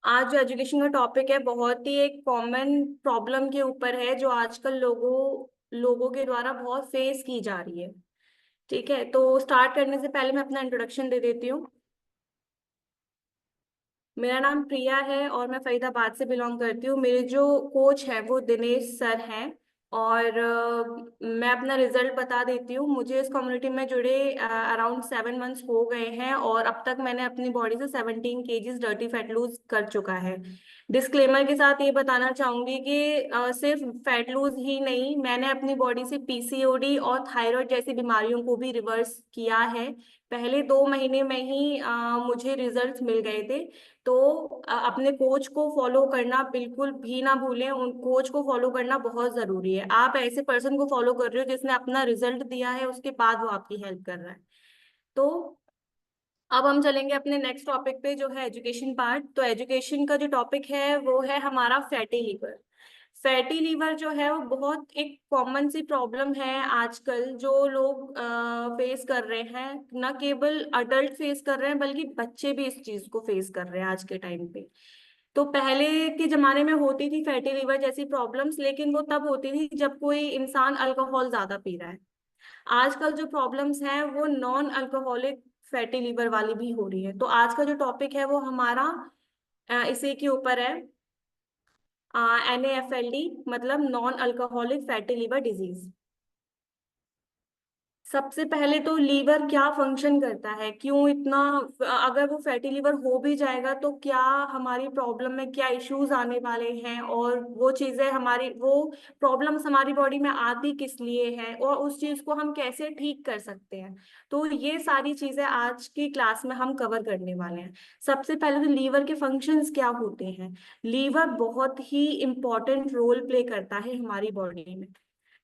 आज जो एजुकेशन का टॉपिक है बहुत ही एक कॉमन प्रॉब्लम के ऊपर है जो आजकल लोगों के द्वारा बहुत फेस की जा रही है। ठीक है, तो स्टार्ट करने से पहले मैं अपना इंट्रोडक्शन दे देती हूँ। मेरा नाम प्रिया है और मैं फरीदाबाद से बिलोंग करती हूँ। मेरे जो कोच है वो दिनेश सर हैं। और मैं अपना रिजल्ट बता देती हूँ। मुझे इस कम्युनिटी में जुड़े अराउंड 7 मंथ्स हो गए हैं और अब तक मैंने अपनी बॉडी से 17 kgs डर्टी फैट लूज कर चुका है। डिस्क्लेमर के साथ ये बताना चाहूंगी कि सिर्फ फैट लूज ही नहीं, मैंने अपनी बॉडी से पीसीओडी और थायराइड जैसी बीमारियों को भी रिवर्स किया है। पहले 2 महीने में ही मुझे रिजल्ट्स मिल गए थे। तो अपने कोच को फॉलो करना बिल्कुल भी ना भूलें। उन कोच को फॉलो करना बहुत जरूरी है। आप ऐसे पर्सन को फॉलो कर रहे हो जिसने अपना रिजल्ट दिया है, उसके बाद वो आपकी हेल्प कर रहा है। तो अब हम चलेंगे अपने नेक्स्ट टॉपिक पे जो है एजुकेशन पार्ट। तो एजुकेशन का जो टॉपिक है वो है हमारा फैटी लीवर। फैटी लीवर जो है वो बहुत एक कॉमन सी प्रॉब्लम है आजकल जो लोग फेस कर रहे हैं। न केवल अडल्ट फेस कर रहे हैं बल्कि बच्चे भी इस चीज को फेस कर रहे हैं आज के टाइम पे। तो पहले के जमाने में होती थी फैटी लीवर जैसी प्रॉब्लम्स, लेकिन वो तब होती थी जब कोई इंसान अल्कोहल ज्यादा पी रहा है। आजकल जो प्रॉब्लम्स हैं वो नॉन अल्कोहलिक फैटी लीवर वाली भी हो रही है। तो आज का जो टॉपिक है वो हमारा इसी के ऊपर है। NAFLD मतलब non alcoholic fatty liver disease. सबसे पहले तो लीवर क्या फंक्शन करता है, क्यों इतना, अगर वो फैटी लीवर हो भी जाएगा तो क्या हमारी प्रॉब्लम में क्या इश्यूज आने वाले हैं, और वो चीजें हमारी वो प्रॉब्लम्स हमारी बॉडी में आती किस लिए है और उस चीज को हम कैसे ठीक कर सकते हैं। तो ये सारी चीजें आज की क्लास में हम कवर करने वाले हैं। सबसे पहले तो लीवर के फंक्शंस क्या होते हैं। लीवर बहुत ही इंपॉर्टेंट रोल प्ले करता है हमारी बॉडी में।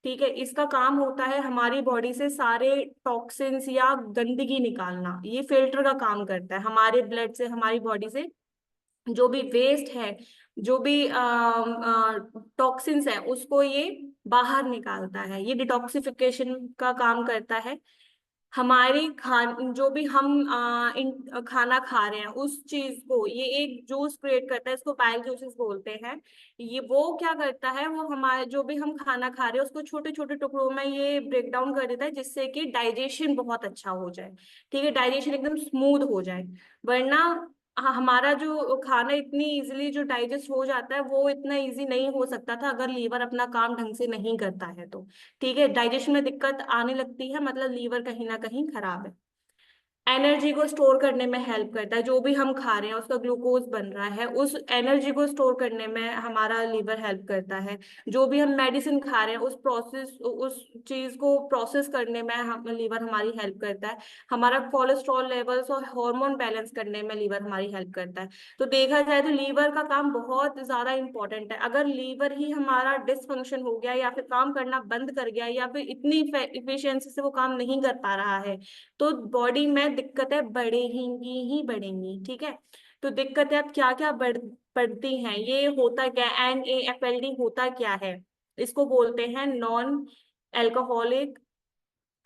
ठीक है, इसका काम होता है हमारी बॉडी से सारे टॉक्सिन्स या गंदगी निकालना। ये फिल्टर का काम करता है हमारे ब्लड से, हमारी बॉडी से जो भी वेस्ट है, जो भी टॉक्सिन्स है उसको ये बाहर निकालता है। ये डिटॉक्सिफिकेशन का काम करता है। हमारी खान जो भी हम खाना खा रहे हैं उस चीज को ये एक जूस क्रिएट करता है, इसको बाइल जूसेस बोलते हैं। ये वो क्या करता है, वो हमारे जो भी हम खाना खा रहे हैं उसको छोटे छोटे टुकड़ों में ये ब्रेक डाउन कर देता है जिससे कि डाइजेशन बहुत अच्छा हो जाए। ठीक है, डाइजेशन एकदम स्मूथ हो जाए। वरना हमारा जो खाना इतनी इजीली जो डाइजेस्ट हो जाता है वो इतना इजी नहीं हो सकता था अगर लीवर अपना काम ढंग से नहीं करता है तो। ठीक है, डाइजेशन में दिक्कत आने लगती है मतलब लीवर कहीं ना कहीं खराब है। एनर्जी को स्टोर करने में हेल्प करता है। जो भी हम खा रहे हैं उसका ग्लूकोज बन रहा है, उस एनर्जी को स्टोर करने में हमारा लीवर हेल्प करता है। जो भी हम मेडिसिन खा रहे हैं उस चीज को प्रोसेस करने में हम लीवर हमारी हेल्प करता है। हमारा कोलेस्ट्रॉल लेवल्स और हार्मोन बैलेंस करने में लीवर हमारी हेल्प करता है। तो देखा जाए तो लीवर का काम बहुत ज्यादा इंपॉर्टेंट है। अगर लीवर ही हमारा डिसफंक्शन हो गया या फिर काम करना बंद कर गया या फिर इतनी इफिशियंसी से वो काम नहीं कर पा रहा है तो बॉडी में दिक्कतें बढ़ेंगी ही बढ़ेंगी। ठीक है, तो दिक्कतें अब क्या क्या बढ़ती हैं, ये होता क्या, NAFLD होता क्या है। इसको बोलते हैं non alcoholic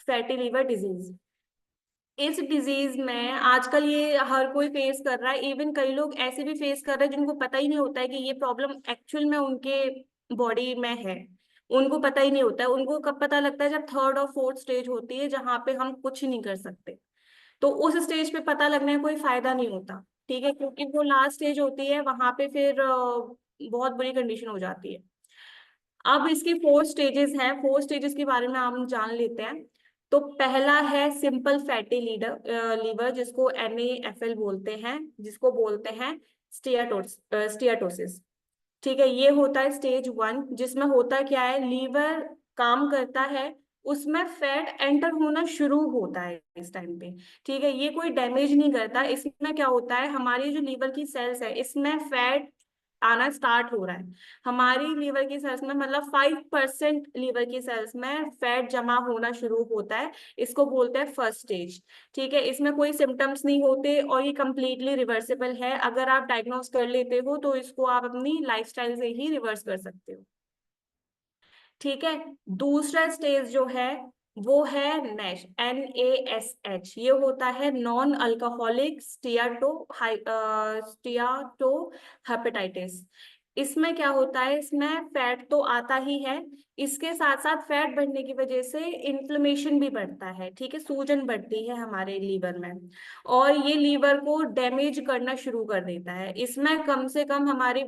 fatty liver disease. इस डिजीज में आजकल ये हर कोई फेस कर रहा है। इवन कई लोग ऐसे भी फेस कर रहे हैं जिनको पता ही नहीं होता है कि ये प्रॉब्लम एक्चुअल में उनके बॉडी में है। उनको पता ही नहीं होता है। उनको कब पता लगता है, जब थर्ड और फोर्थ स्टेज होती है जहां पे हम कुछ नहीं कर सकते। तो उस स्टेज पे पता लगने का कोई फायदा नहीं होता। ठीक है, क्योंकि वो लास्ट स्टेज होती है वहां पे फिर बहुत बुरी कंडीशन हो जाती है। अब इसकी 4 स्टेजेस हैं। 4 स्टेजेस के बारे में हम जान लेते हैं। तो पहला है सिंपल फैटी लीवर जिसको NAFL बोलते हैं, जिसको बोलते हैं स्टियाटोसिस। ठीक है, ये होता है स्टेज 1, जिसमें होता क्या है, लीवर काम करता है, उसमें फैट एंटर होना शुरू होता है इस टाइम पे। ठीक है, ये कोई डैमेज नहीं करता। इसमें क्या होता है, हमारी जो लीवर की सेल्स है इसमें फैट आना स्टार्ट हो रहा है। हमारी लीवर की सेल्स में मतलब 5% लीवर की सेल्स में फैट जमा होना शुरू होता है। इसको बोलते हैं फर्स्ट स्टेज। ठीक है, इसमें कोई सिम्टम्स नहीं होते और ये कंप्लीटली रिवर्सिबल है। अगर आप डायग्नोस कर लेते हो तो इसको आप अपनी लाइफस्टाइल से ही रिवर्स कर सकते हो। ठीक है, दूसरा स्टेज जो है वो है नैश, NASH। ये होता है नॉन अल्कोहलिक स्टियाटो हेपेटाइटिस। इसमें क्या होता है, इसमें फैट तो आता ही है, इसके साथ साथ फैट बढ़ने की वजह से इन्फ्लेमेशन भी बढ़ता है, ठीक है, सूजन बढ़ती है हमारे लीवर में, और ये लीवर को डैमेज करना शुरू कर देता है। इसमें कम से कम हमारी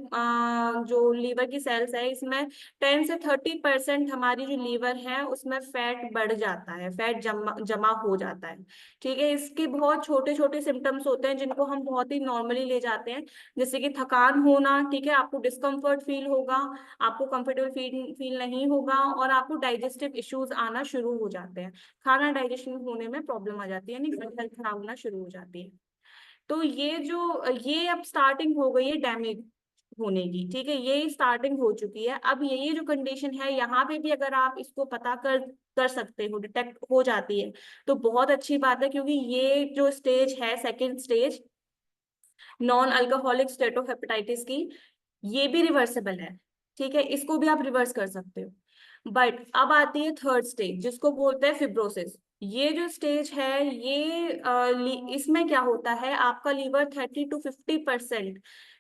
जो लीवर की सेल्स है, इसमें 10 से 30% हमारी जो लीवर है उसमें फैट बढ़ जाता है, फैट जमा जमा हो जाता है। ठीक है, इसके बहुत छोटे छोटे सिम्टम्स होते हैं जिनको हम बहुत ही नॉर्मली ले जाते हैं, जैसे कि थकान होना, ठीक है, आपको डिस्कम्फर्ट फील होगा, आपको कंफर्टेबल फील फील नहीं होगा, और आपको डाइजेस्टिव इश्यूज आना शुरू हो जाते हैं, खाना डाइजेशन होने में प्रॉब्लम आ जाती है, यानी हेल्थ खराब होना शुरू हो जाती है। तो ये अब स्टार्टिंग हो गई है डैमेज होने की, ठीक है, ये स्टार्टिंग हो चुकी है। अब ये जो कंडीशन है, यहाँ पे भी अगर आप इसको पता कर कर सकते हो, डिटेक्ट हो जाती है, तो बहुत अच्छी बात है, क्योंकि ये जो स्टेज है, सेकेंड स्टेज, नॉन अल्कोहलिक स्टेटोहेपेटाइटिस की, ये भी रिवर्सेबल है, ठीक है, इसको भी आप रिवर्स कर सकते हो। बट अब आती है थर्ड स्टेज, जिसको बोलते हैं फिब्रोसिस। ये जो स्टेज है, ये इसमें क्या होता है, आपका लीवर 30 to 50%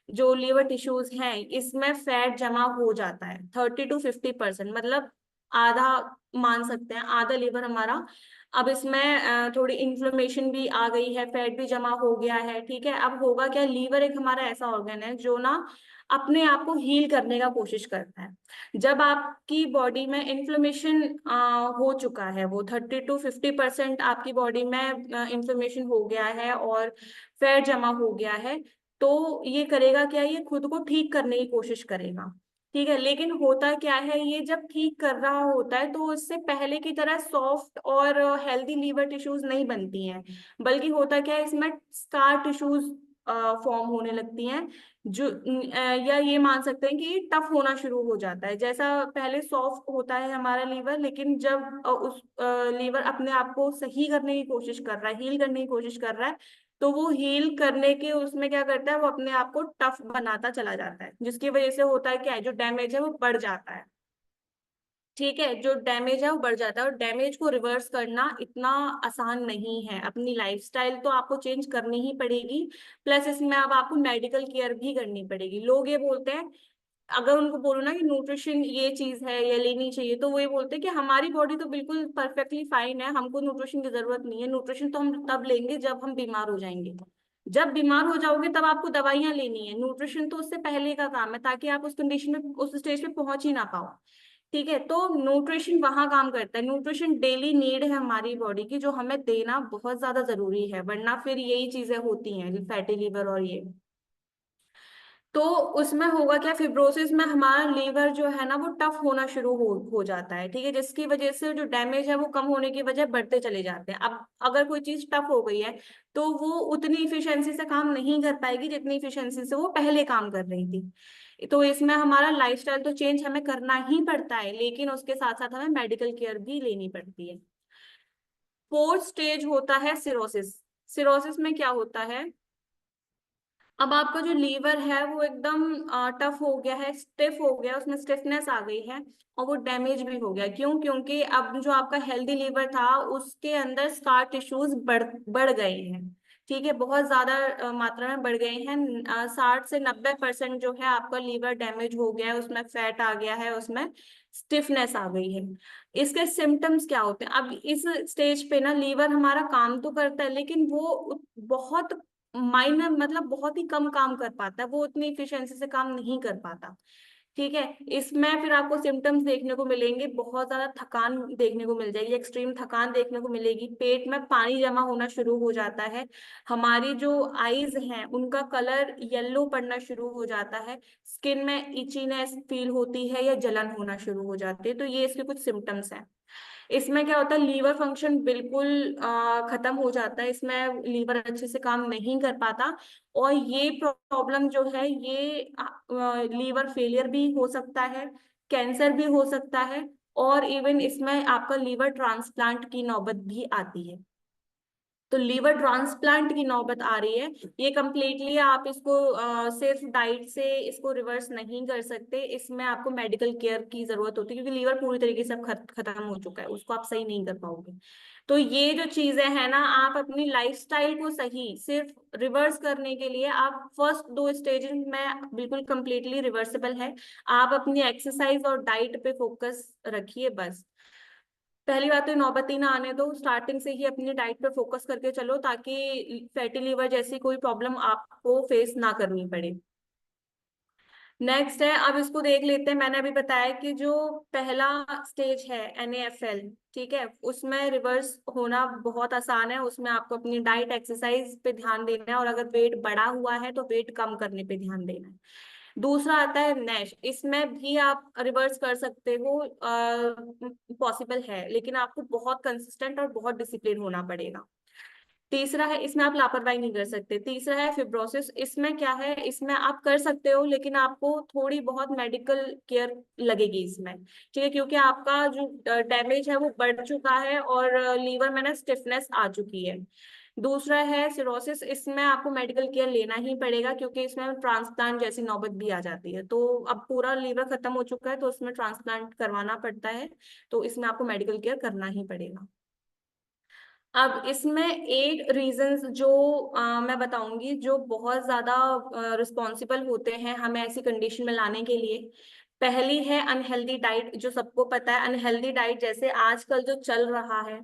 जो लीवर टिश्यूज हैं, इसमें फैट जमा हो जाता है, 30 to 50%, मतलब आधा, मान सकते हैं आधा लीवर हमारा। अब इसमें थोड़ी इन्फ्लेमेशन भी आ गई है, फैट भी जमा हो गया है, ठीक है। अब होगा क्या, लीवर एक हमारा ऐसा ऑर्गन है जो ना अपने आप को हील करने का कोशिश करता है। जब आपकी बॉडी में इन्फ्लेमेशन हो चुका है, वो 30 to 50% आपकी बॉडी में इन्फ्लेमेशन हो गया है और फैट जमा हो गया है, तो ये करेगा क्या, ये खुद को ठीक करने की कोशिश करेगा, ठीक है। लेकिन होता क्या है, ये जब ठीक कर रहा होता है तो उससे पहले की तरह सॉफ्ट और हेल्दी लीवर टिश्यूज नहीं बनती हैं, बल्कि होता क्या है, इसमें स्कार टिश्यूज फॉर्म होने लगती हैं, जो या ये मान सकते हैं कि ये टफ होना शुरू हो जाता है। जैसा पहले सॉफ्ट होता है हमारा लीवर, लेकिन जब उस लीवर अपने आप को सही करने की कोशिश कर रहा है, हील करने की कोशिश कर रहा है, तो वो हील करने के उसमें क्या करता है, वो अपने आप को टफ बनाता चला जाता है, जिसकी वजह से होता है क्या है, जो डैमेज है वो बढ़ जाता है, ठीक है, जो डैमेज है वो बढ़ जाता है। और डैमेज को रिवर्स करना इतना आसान नहीं है, अपनी लाइफस्टाइल तो आपको चेंज करनी ही पड़ेगी, प्लस इसमें अब आपको मेडिकल केयर भी करनी पड़ेगी। लोग ये बोलते हैं, अगर उनको बोलो ना कि न्यूट्रिशन ये चीज है, ये लेनी चाहिए, तो वो ये बोलते हैं कि हमारी बॉडी तो बिल्कुल परफेक्टली फाइन है, हमको न्यूट्रिशन की जरूरत नहीं है, न्यूट्रिशन तो हम तब लेंगे जब हम बीमार हो जाएंगे। जब बीमार हो जाओगे तब आपको दवाइयां लेनी है, न्यूट्रिशन तो उससे पहले का काम है, ताकि आप उस कंडीशन में, उस स्टेज पे पहुंच ही ना पाओ, ठीक है। तो न्यूट्रिशन वहां काम करता है, न्यूट्रिशन डेली नीड है हमारी बॉडी की, जो हमें देना बहुत ज्यादा जरूरी है, वरना फिर यही चीजें होती हैं, फैटी लीवर और ये। तो उसमें होगा क्या, फिब्रोसिस में हमारा लीवर जो है ना वो टफ होना शुरू हो जाता है, ठीक है, जिसकी वजह से जो डैमेज है वो कम होने की वजह बढ़ते चले जाते हैं। अब अगर कोई चीज टफ हो गई है, तो वो उतनी इफिशियंसी से काम नहीं कर पाएगी जितनी इफिशियंसी से वो पहले काम कर रही थी। तो इसमें हमारा लाइफस्टाइल तो चेंज हमें करना ही पड़ता है, लेकिन उसके साथ साथ हमें मेडिकल केयर भी लेनी पड़ती है। फोर्थ स्टेज होता है सिरोसिस। सिरोसिस में क्या होता है, अब आपका जो लीवर है वो एकदम टफ हो गया है, स्टिफ हो गया, उसमें स्टिफनेस आ गई है, और वो डैमेज भी हो गया। क्यों? क्योंकि अब जो आपका हेल्दी लीवर था उसके अंदर स्कार टिश्यूज बढ़ बढ़ गए हैं, ठीक है, बहुत ज्यादा मात्रा में बढ़ गए हैं। 60 से 90% जो है आपका लीवर डैमेज हो गया है, उसमें फैट आ गया है, उसमें स्टिफनेस आ गई है। इसके सिम्टम्स क्या होते हैं, अब इस स्टेज पे ना लीवर हमारा काम तो करता है, लेकिन वो बहुत माइनर, मतलब बहुत ही कम काम कर पाता है, वो उतनी इफिशियंसी से काम नहीं कर पाता, ठीक है। इसमें फिर आपको सिम्टम्स देखने को मिलेंगे, बहुत ज्यादा थकान देखने को मिल जाएगी, एक्सट्रीम थकान देखने को मिलेगी, पेट में पानी जमा होना शुरू हो जाता है, हमारी जो आईज हैं उनका कलर येलो पड़ना शुरू हो जाता है, स्किन में इचीनेस फील होती है या जलन होना शुरू हो जाती है। तो ये इसके कुछ सिम्टम्स हैं। इसमें क्या होता है, लीवर फंक्शन बिल्कुल खत्म हो जाता है, इसमें लीवर अच्छे से काम नहीं कर पाता, और ये प्रॉब्लम जो है ये लीवर फेलियर भी हो सकता है, कैंसर भी हो सकता है, और इवन इसमें आपका लीवर ट्रांसप्लांट की नौबत भी आती है। तो लीवर ट्रांसप्लांट की नौबत आ रही है। ये कम्प्लीटली आप इसको सिर्फ डाइट से इसको रिवर्स नहीं कर सकते, इसमें आपको मेडिकल केयर की जरूरत होती है, क्योंकि लीवर पूरी तरीके से अब खत्म हो चुका है, उसको आप सही नहीं कर पाओगे। तो ये जो चीजें हैं ना, आप अपनी लाइफस्टाइल को सही सिर्फ रिवर्स करने के लिए आप फर्स्ट 2 स्टेजेस में बिल्कुल कंप्लीटली रिवर्सिबल है। आप अपनी एक्सरसाइज और डाइट पे फोकस रखिए बस। पहली बात तो नौबत ही ना आने दो, स्टार्टिंग से ही अपनी डाइट पे फोकस करके चलो, ताकि फैटी लिवर जैसी कोई प्रॉब्लम आपको फेस ना करनी पड़े। नेक्स्ट है, अब इसको देख लेते हैं। मैंने अभी बताया कि जो पहला स्टेज है NaFL, ठीक है, उसमें रिवर्स होना बहुत आसान है। उसमें आपको अपनी डाइट एक्सरसाइज पे ध्यान देना है, और अगर वेट बढ़ा हुआ है तो वेट कम करने पे ध्यान देना है। दूसरा आता है नैश, इसमें भी आप रिवर्स कर सकते हो, पॉसिबल है, लेकिन आपको बहुत कंसिस्टेंट और बहुत डिसिप्लिन होना पड़ेगा। तीसरा है, इसमें आप लापरवाही नहीं कर सकते। तीसरा है फिब्रोसिस, इसमें क्या है, इसमें आप कर सकते हो लेकिन आपको थोड़ी बहुत मेडिकल केयर लगेगी इसमें, ठीक है, क्योंकि आपका जो डैमेज है वो बढ़ चुका है और लीवर में ना स्टिफनेस आ चुकी है। दूसरा है सिरोसिस, इसमें आपको मेडिकल केयर लेना ही पड़ेगा, क्योंकि इसमें ट्रांसप्लांट जैसी नौबत भी आ जाती है। तो अब पूरा लीवर खत्म हो चुका है तो उसमें ट्रांसप्लांट करवाना पड़ता है, तो इसमें आपको मेडिकल केयर करना ही पड़ेगा। अब इसमें 8 रीजंस जो मैं बताऊंगी, जो बहुत ज्यादा रिस्पॉन्सिबल होते हैं हमें ऐसी कंडीशन में लाने के लिए। पहली है अनहेल्दी डाइट, जो सबको पता है। अनहेल्दी डाइट जैसे आजकल जो चल रहा है,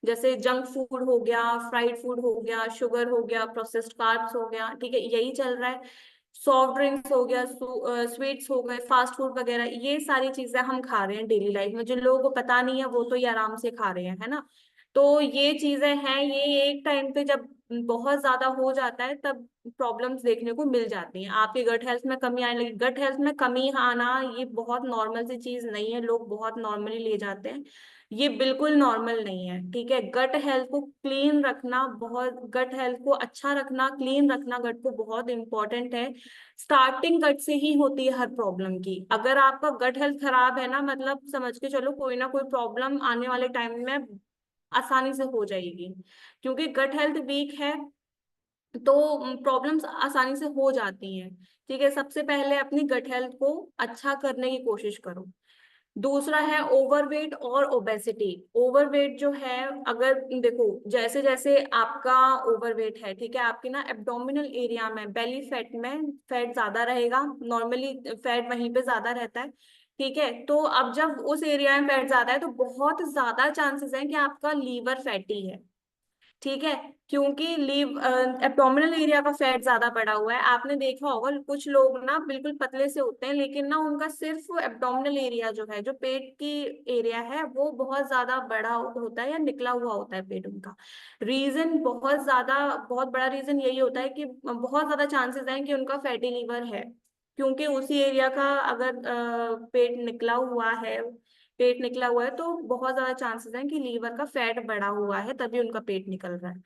जैसे जंक फूड हो गया, फ्राइड फूड हो गया, शुगर हो गया, प्रोसेस्ड कार्ब्स हो गया, ठीक है, यही चल रहा है। सॉफ्ट ड्रिंक्स हो गया, स्वीट्स हो गए, फास्ट फूड वगैरह, ये सारी चीजें हम खा रहे हैं डेली लाइफ में। जिन लोगों को पता नहीं है वो तो ये आराम से खा रहे हैं, है ना। तो ये चीजें हैं, ये एक टाइम पे जब बहुत ज्यादा हो जाता है तब प्रॉब्लम्स देखने को मिल जाती हैं। आपके गट हेल्थ में कमी आने लगी। गट हेल्थ में कमी आना ये बहुत नॉर्मल सी चीज नहीं है, लोग बहुत नॉर्मली ले जाते हैं। ये बिल्कुल नॉर्मल नहीं है, ठीक है। गट हेल्थ को क्लीन रखना, बहुत गट हेल्थ को अच्छा रखना, क्लीन रखना गट को बहुत इंपॉर्टेंट है। स्टार्टिंग गट से ही होती है हर प्रॉब्लम की। अगर आपका गट हेल्थ खराब है ना, मतलब समझ के चलो कोई ना कोई प्रॉब्लम आने वाले टाइम में आसानी से हो जाएगी। क्योंकि गट हेल्थ वीक है तो प्रॉब्लम्स आसानी से हो जाती हैं, ठीक है। सबसे पहले अपनी गट हेल्थ को अच्छा करने की कोशिश करो। दूसरा है ओवरवेट और ओबेसिटी। ओवरवेट जो है, अगर देखो जैसे जैसे आपका ओवरवेट है, ठीक है, आपके ना एब्डोमिनल एरिया में, बेली फैट में फैट ज्यादा रहेगा। नॉर्मली फैट वहीं पे ज्यादा रहता है, ठीक है। तो अब जब उस एरिया में फैट ज्यादा है तो बहुत ज्यादा चांसेस हैं कि आपका लीवर फैटी है, ठीक है। क्योंकि लीव एब्डोमिनल एरिया का फैट ज्यादा बढ़ा हुआ है। आपने देखा होगा कुछ लोग ना बिल्कुल पतले से होते हैं, लेकिन ना उनका सिर्फ एब्डोमिनल एरिया जो है, जो पेट की एरिया है, वो बहुत ज्यादा बड़ा होता है या निकला हुआ होता है पेट उनका। रीजन बहुत ज्यादा, बहुत बड़ा रीजन यही होता है कि बहुत ज्यादा चांसेस हैं कि उनका फैटी लीवर है, क्योंकि उसी एरिया का अगर पेट निकला हुआ है तो बहुत ज्यादा चांसेस हैं कि लीवर का फैट बढ़ा हुआ है, तभी उनका पेट निकल रहा है।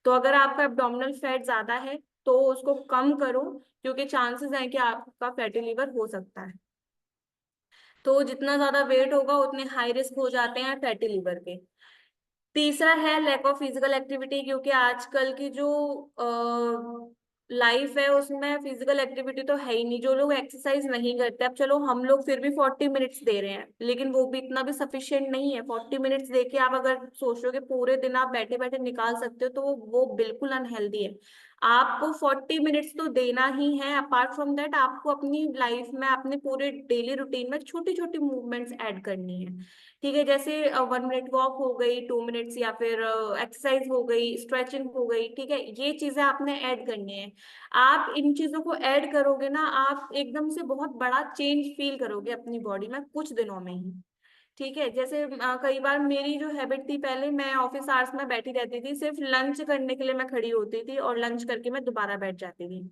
तो अगर आपका एब्डोमिनल फैट ज्यादा है तो उसको कम करो, क्योंकि चांसेस हैं कि आपका फैटी लीवर हो सकता है। तो जितना ज्यादा वेट होगा उतने हाई रिस्क हो जाते हैं फैटी लीवर के। तीसरा है लैक ऑफ फिजिकल एक्टिविटी, क्योंकि आजकल की जो लाइफ है उसमें फिजिकल एक्टिविटी तो है ही नहीं। जो लोग एक्सरसाइज नहीं करते, अब चलो हम लोग फिर भी 40 मिनट्स दे रहे हैं, लेकिन वो भी इतना भी सफिशिएंट नहीं है। 40 मिनट्स दे के आप अगर सोचो कि पूरे दिन आप बैठे बैठे निकाल सकते हो, तो वो बिल्कुल अनहेल्दी है। आपको 40 मिनट्स तो देना ही है। अपार्ट फ्रॉम दैट आपको अपनी लाइफ में, अपने पूरे डेली रूटीन में छोटी छोटी मूवमेंट्स ऐड करनी है, ठीक है। जैसे 1 मिनट वॉक हो गई, 2 मिनट्स, या फिर एक्सरसाइज हो गई, स्ट्रेचिंग हो गई, ठीक है। ये चीजें आपने ऐड करनी है। आप इन चीजों को ऐड करोगे ना, आप एकदम से बहुत बड़ा चेंज फील करोगे अपनी बॉडी में कुछ दिनों में ही, ठीक है। जैसे कई बार मेरी जो हैबिट थी, पहले मैं ऑफिस आवर्स में बैठी रहती थी, सिर्फ लंच करने के लिए मैं खड़ी होती थी और लंच करके मैं दोबारा बैठ जाती थी।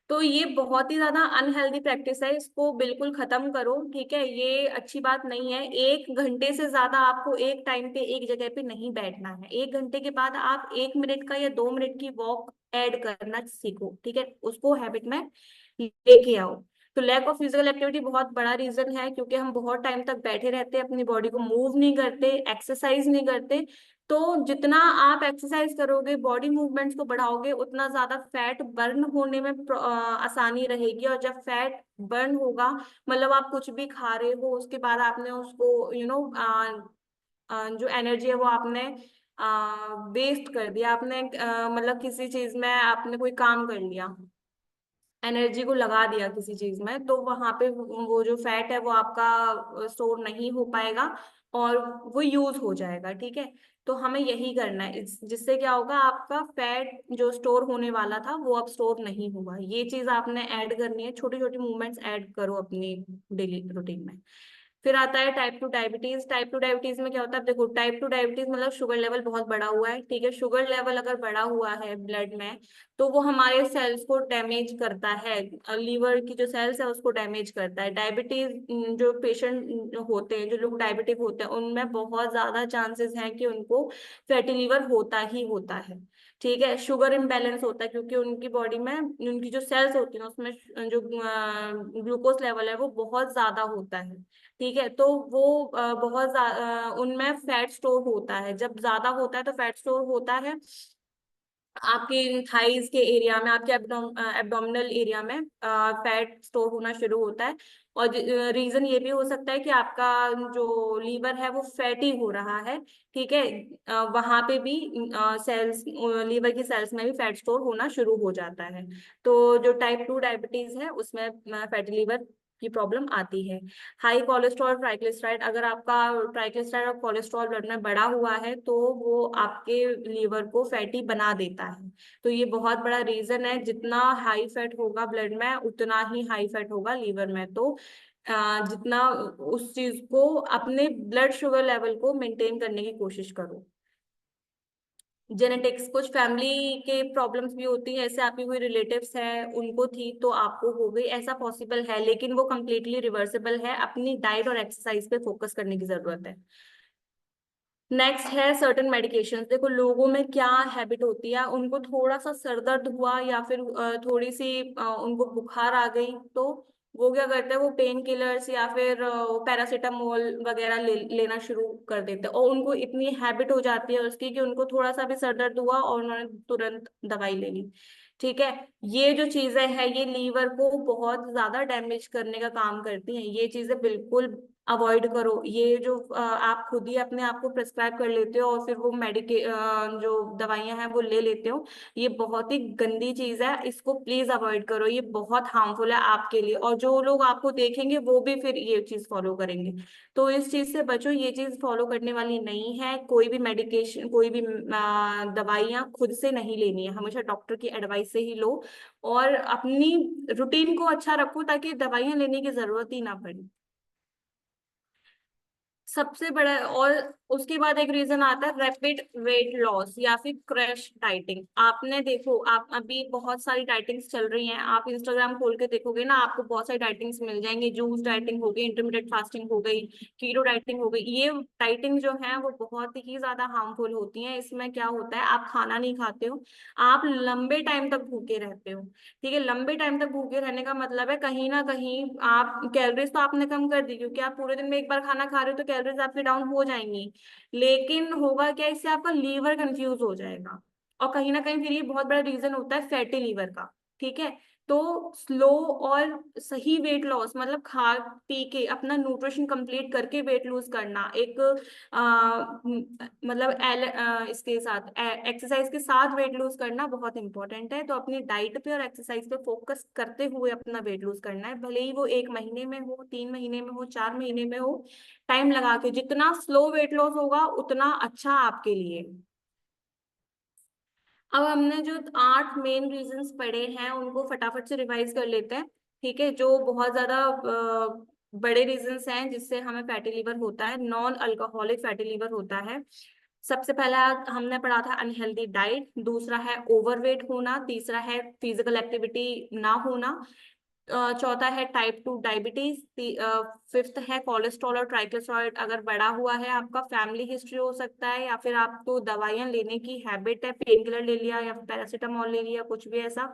तो ये बहुत ही ज्यादा अनहेल्दी प्रैक्टिस है, इसको बिल्कुल खत्म करो, ठीक है। ये अच्छी बात नहीं है। 1 घंटे से ज्यादा आपको एक टाइम पे एक जगह पे नहीं बैठना है। 1 घंटे के बाद आप 1 मिनट का या 2 मिनट की वॉक ऐड करना सीखो, ठीक है, उसको हैबिट में लेके आओ। तो लैक ऑफ फिजिकल एक्टिविटी बहुत बड़ा रीजन है, क्योंकि हम बहुत टाइम तक बैठे रहते हैं, अपनी बॉडी को मूव नहीं करते, एक्सरसाइज नहीं करते। तो जितना आप एक्सरसाइज करोगे, बॉडी मूवमेंट्स को बढ़ाओगे, उतना ज्यादा फैट बर्न होने में आसानी रहेगी। और जब फैट बर्न होगा, मतलब आप कुछ भी खा रहे हो, उसके बाद आपने उसको जो एनर्जी है वो आपने वेस्ट कर दिया, आपने मतलब किसी चीज में आपने कोई काम कर लिया, एनर्जी को लगा दिया किसी चीज में, तो वहां पे वो जो फैट है वो आपका स्टोर नहीं हो पाएगा और वो यूज हो जाएगा। ठीक है, तो हमें यही करना है, जिससे क्या होगा, आपका फैट जो स्टोर होने वाला था वो अब स्टोर नहीं होगा। ये चीज आपने ऐड करनी है, छोटी छोटी मूवमेंट्स ऐड करो अपनी डेली रूटीन में। फिर आता है टाइप 2 डायबिटीज। टाइप 2 डायबिटीज में क्या होता है, देखो टाइप 2 डायबिटीज मतलब शुगर लेवल बहुत बढ़ा हुआ है। ठीक है, शुगर लेवल अगर बढ़ा हुआ है ब्लड में, तो वो हमारे सेल्स को डैमेज करता है, लीवर की जो सेल्स है उसको डैमेज करता है। डायबिटीज जो पेशेंट होते हैं, जो लोग डायबिटिक होते हैं, उनमें बहुत ज्यादा चांसेस हैं कि उनको फैटी लीवर होता ही होता है। ठीक है, शुगर इम्बैलेंस होता है क्योंकि उनकी बॉडी में उनकी जो सेल्स होती हैं उसमें जो ग्लूकोज लेवल है वो बहुत ज्यादा होता है। ठीक है, तो वो बहुत उनमें फैट स्टोर होता है। जब ज्यादा होता है तो फैट स्टोर होता है आपके थाइज के एरिया में, आपके एब्डोमिनल एरिया में फैट स्टोर होना शुरू होता है। और रीजन ये भी हो सकता है कि आपका जो लीवर है वो फैटी हो रहा है। ठीक है, वहां पे भी सेल्स, लीवर की सेल्स में भी फैट स्टोर होना शुरू हो जाता है। तो जो टाइप 2 डायबिटीज है उसमें फैटी लीवर की प्रॉब्लम आती है। हाई कोलेस्ट्रॉल, ट्राइग्लिसराइड, अगर आपका ट्राइग्लिसराइड और कोलेस्ट्रॉल ब्लड में बढ़ा हुआ है तो वो आपके लीवर को फैटी बना देता है। तो ये बहुत बड़ा रीजन है, जितना हाई फैट होगा ब्लड में उतना ही हाई फैट होगा लीवर में। तो जितना उस चीज को, अपने ब्लड शुगर लेवल को मेंटेन करने की कोशिश करो। जेनेटिक्स, कुछ फैमिली के प्रॉब्लम्स भी होती है, ऐसे आपकी कोई रिलेटिव्स है उनको थी तो आपको हो गई, ऐसा पॉसिबल है, लेकिन वो कम्प्लीटली रिवर्सिबल है। अपनी डाइट और एक्सरसाइज पे फोकस करने की जरूरत है। नेक्स्ट है सर्टेन मेडिकेशंस। देखो लोगों में क्या हैबिट होती है, उनको थोड़ा सा सर दर्द हुआ या फिर थोड़ी सी उनको बुखार आ गई, तो वो क्या करते हैं, वो पेन किलर्स या फिर पैरासीटामोल वगैरह लेना शुरू कर देते हैं। और उनको इतनी हैबिट हो जाती है उसकी कि उनको थोड़ा सा भी सर दर्द हुआ और उन्होंने तुरंत दवाई ले ली। ठीक है, ये जो चीजें हैं ये लीवर को बहुत ज्यादा डैमेज करने का काम करती हैं। ये चीजें बिल्कुल अवॉइड करो। ये जो आप खुद ही अपने आप को प्रिस्क्राइब कर लेते हो और फिर वो जो दवाइयां हैं वो ले लेते हो, ये बहुत ही गंदी चीज है, इसको प्लीज अवॉइड करो। ये बहुत हार्मफुल है आपके लिए, और जो लोग आपको देखेंगे वो भी फिर ये चीज फॉलो करेंगे। तो इस चीज से बचो, ये चीज फॉलो करने वाली नहीं है। कोई भी मेडिकेशन, कोई भी दवाइयां खुद से नहीं लेनी है, हमेशा डॉक्टर की एडवाइस से ही लो। और अपनी रूटीन को अच्छा रखो ताकि दवाइयां लेने की जरूरत ही ना पड़े। सबसे बड़ा, और उसके बाद एक रीजन आता है रैपिड वेट लॉस या फिर क्रैश डाइटिंग। आपने देखो, आप अभी बहुत सारी डाइटिंग्स चल रही हैं, आप इंस्टाग्राम खोल के देखोगे ना, आपको बहुत सारी डाइटिंग्स मिल जाएंगी। जूस डाइटिंग हो गई, इंटरमीडिएट फास्टिंग हो गई, कीटो डाइटिंग हो गई। ये डाइटिंग जो है वो बहुत ही ज्यादा हार्मफुल होती है। इसमें क्या होता है, आप खाना नहीं खाते हो, आप लंबे टाइम तक भूखे रहते हो। ठीक है, लंबे टाइम तक भूखे रहने का मतलब है कहीं ना कहीं आप कैलोरीज तो आपने कम कर दी, क्योंकि आप पूरे दिन में एक बार खाना खा रहे हो तो कैलोरीज आपकी डाउन हो जाएंगी। लेकिन होगा क्या, इससे आपका लीवर कंफ्यूज हो जाएगा, और कहीं ना कहीं फिर ये बहुत बड़ा रीजन होता है फैटी लीवर का। ठीक है, तो स्लो और सही वेट लॉस मतलब खा पी के अपना न्यूट्रिशन कंप्लीट करके वेट लूज करना, एक मतलब इसके साथ एक्सरसाइज के साथ वेट लूज करना बहुत इंपॉर्टेंट है। तो अपनी डाइट पे और एक्सरसाइज पे फोकस करते हुए अपना वेट लूज करना है, भले ही वो 1 महीने में हो, 3 महीने में हो, 4 महीने में हो। टाइम लगा के, जितना स्लो वेट लॉस होगा उतना अच्छा आपके लिए। अब हमने जो 8 मेन रीजंस पढ़े हैं उनको फटाफट से रिवाइज कर लेते हैं। ठीक है, जो बहुत ज्यादा बड़े रीजंस हैं जिससे हमें फैटी लीवर होता है, नॉन अल्कोहलिक फैटी लीवर होता है। सबसे पहला हमने पढ़ा था अनहेल्दी डाइट, दूसरा है ओवरवेट होना, तीसरा है फिजिकल एक्टिविटी ना होना, चौथा है टाइप 2 डायबिटीज, फिफ्थ है कोलेस्ट्रॉल और ट्राइग्लिसराइड अगर बढ़ा हुआ है, आपका फैमिली हिस्ट्री हो सकता है, या फिर आपको दवाइयां लेने की हैबिट है, पेन किलर ले लिया या फिर पैरासीटामोल ले लिया, कुछ भी ऐसा,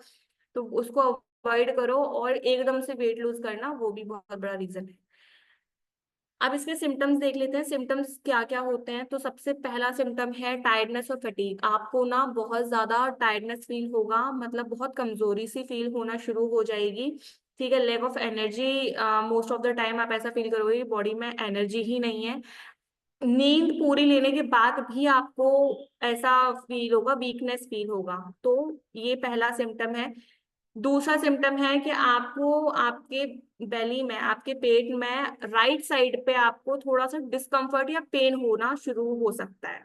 तो उसको अवॉइड करो। और एकदम से वेट लूज करना वो भी बहुत बड़ा रीजन है। अब इसके सिम्टम्स देख लेते हैं, सिम्टम्स क्या क्या होते हैं। तो सबसे पहला सिम्टम है टायर्डनेस और फटीग। आपको ना बहुत ज्यादा टायर्डनेस फील होगा, मतलब बहुत कमजोरी सी फील होना शुरू हो जाएगी। ठीक है, lack of energy, most of the time आप ऐसा फील करोगे बॉडी में एनर्जी ही नहीं है। नींद पूरी लेने के बाद भी आपको ऐसा फील होगा, वीकनेस फील होगा। तो ये पहला सिम्टम है। दूसरा सिम्टम है कि आपको आपके बेली में, आपके पेट में राइट साइड पे आपको थोड़ा सा डिस्कम्फर्ट या पेन होना शुरू हो सकता है।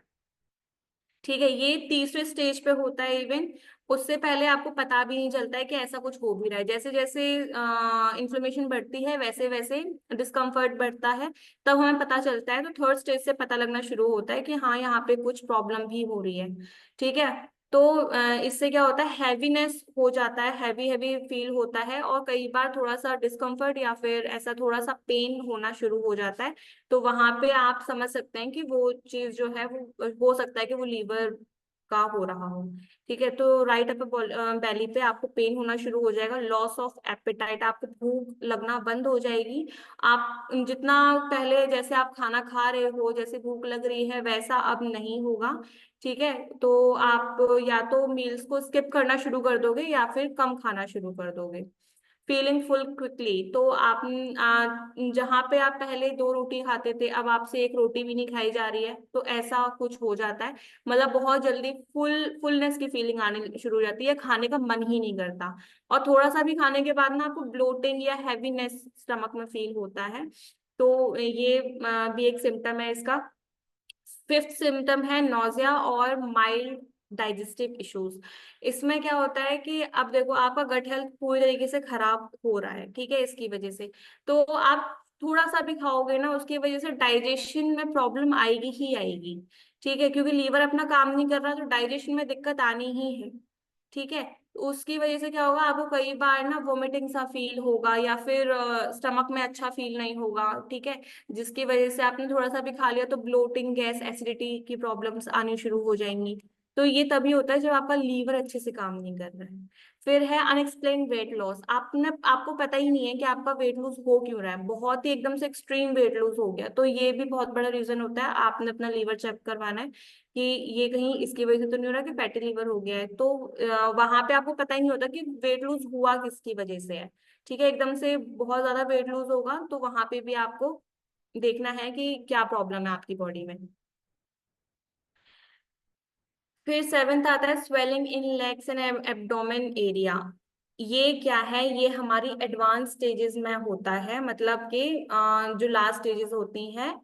ठीक है, ये तीसरे स्टेज पे होता है इवन। उससे पहले आपको पता भी नहीं चलता है कि ऐसा कुछ हो भी रहा है। जैसे जैसे इन्फ्लेमेशन बढ़ती है वैसे वैसे डिस्कम्फर्ट बढ़ता है, तब हमें पता चलता है। तो थर्ड स्टेज से पता लगना शुरू होता है कि हाँ यहाँ पे कुछ प्रॉब्लम भी हो रही है। ठीक है, तो इससे क्या होता है, हैवीनेस हो जाता है, हैवी हैवी फील होता है, और कई बार थोड़ा सा डिस्कम्फर्ट या फिर ऐसा थोड़ा सा पेन होना शुरू हो जाता है। तो वहां पे आप समझ सकते हैं कि वो चीज जो है वो हो सकता है कि वो लीवर का हो रहा हो। ठीक है, तो राइट अपर बेली पे आपको पेन होना शुरू हो जाएगा, लॉस ऑफ एपेटाइट, आपको भूख लगना बंद हो जाएगी। आप जितना पहले जैसे आप खाना खा रहे हो, जैसे भूख लग रही है, वैसा अब नहीं होगा। ठीक है, तो आप या तो मील्स को स्किप करना शुरू कर दोगे या फिर कम खाना शुरू कर दोगे। फीलिंग फुल क्विकली, तो आप जहाँ पे आप पहले दो रोटी खाते थे, अब आपसे एक रोटी भी नहीं खाई जा रही है, तो ऐसा कुछ हो जाता है। मतलब बहुत जल्दी फुलनेस की फीलिंग आने शुरू हो जाती है, खाने का मन ही नहीं करता। और थोड़ा सा भी खाने के बाद ना आपको ब्लोटिंग या हैवीनेस स्टमक में फील होता है। तो ये भी एक सिम्टम है इसका। फिफ्थ सिम्टम है नोजिया और माइल्ड डाइजेस्टिव इश्यूज। इसमें क्या होता है कि अब देखो आपका गट हेल्थ पूरी तरीके से खराब हो रहा है, ठीक है, इसकी वजह से। तो आप थोड़ा सा भी खाओगे ना, उसकी वजह से डाइजेशन में प्रॉब्लम आएगी ही आएगी। ठीक है, क्योंकि लीवर अपना काम नहीं कर रहा, तो डाइजेशन में दिक्कत आनी ही है। ठीक है, तो उसकी वजह से क्या होगा, आपको कई बार ना वोमिटिंग सा फील होगा, या फिर स्टमक में अच्छा फील नहीं होगा। ठीक है, जिसकी वजह से आपने थोड़ा सा भी खा लिया तो ब्लोटिंग, गैस, एसिडिटी की प्रॉब्लम्स आनी शुरू हो जाएंगी। तो ये तभी होता है जब आपका लीवर अच्छे से काम नहीं कर रहा है। फिर है अनएक्सप्लेन वेट लॉस। आपको पता ही नहीं है कि आपका वेट लूज हो क्यों रहा है, बहुत ही एकदम से एक्सट्रीम वेट लूज हो गया, तो ये भी बहुत बड़ा रीजन होता है। आपने अपना लीवर चेक करवाना है कि ये कहीं इसकी वजह से तो नहीं हो रहा कि फैटी लीवर हो गया है। तो वहां पे आपको पता ही नहीं होता कि वेट लूज हुआ किसकी वजह से है। ठीक है, एकदम से बहुत ज्यादा वेट लूज होगा तो वहां पे भी आपको देखना है कि क्या प्रॉब्लम है आपकी बॉडी में। फिर सेवेंथ आता है swelling in legs and abdomen area. ये क्या है, ये हमारी एडवांस स्टेजेस में होता है, मतलब कि जो लास्ट स्टेजेस होती हैं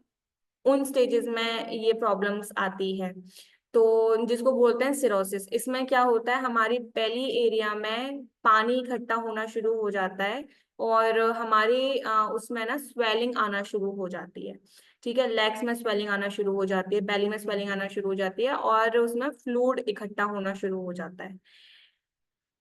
उन स्टेजेस में ये प्रॉब्लम्स आती है। तो जिसको बोलते हैं सिरोसिस। इसमें क्या होता है, हमारी बेली एरिया में पानी इकट्ठा होना शुरू हो जाता है, और हमारी उसमें ना स्वेलिंग आना शुरू हो जाती है। ठीक है, लेग्स में स्वेलिंग आना शुरू हो जाती है, बेली में स्वेलिंग आना शुरू हो जाती है, और उसमें फ्लूइड इकट्ठा होना शुरू हो जाता है।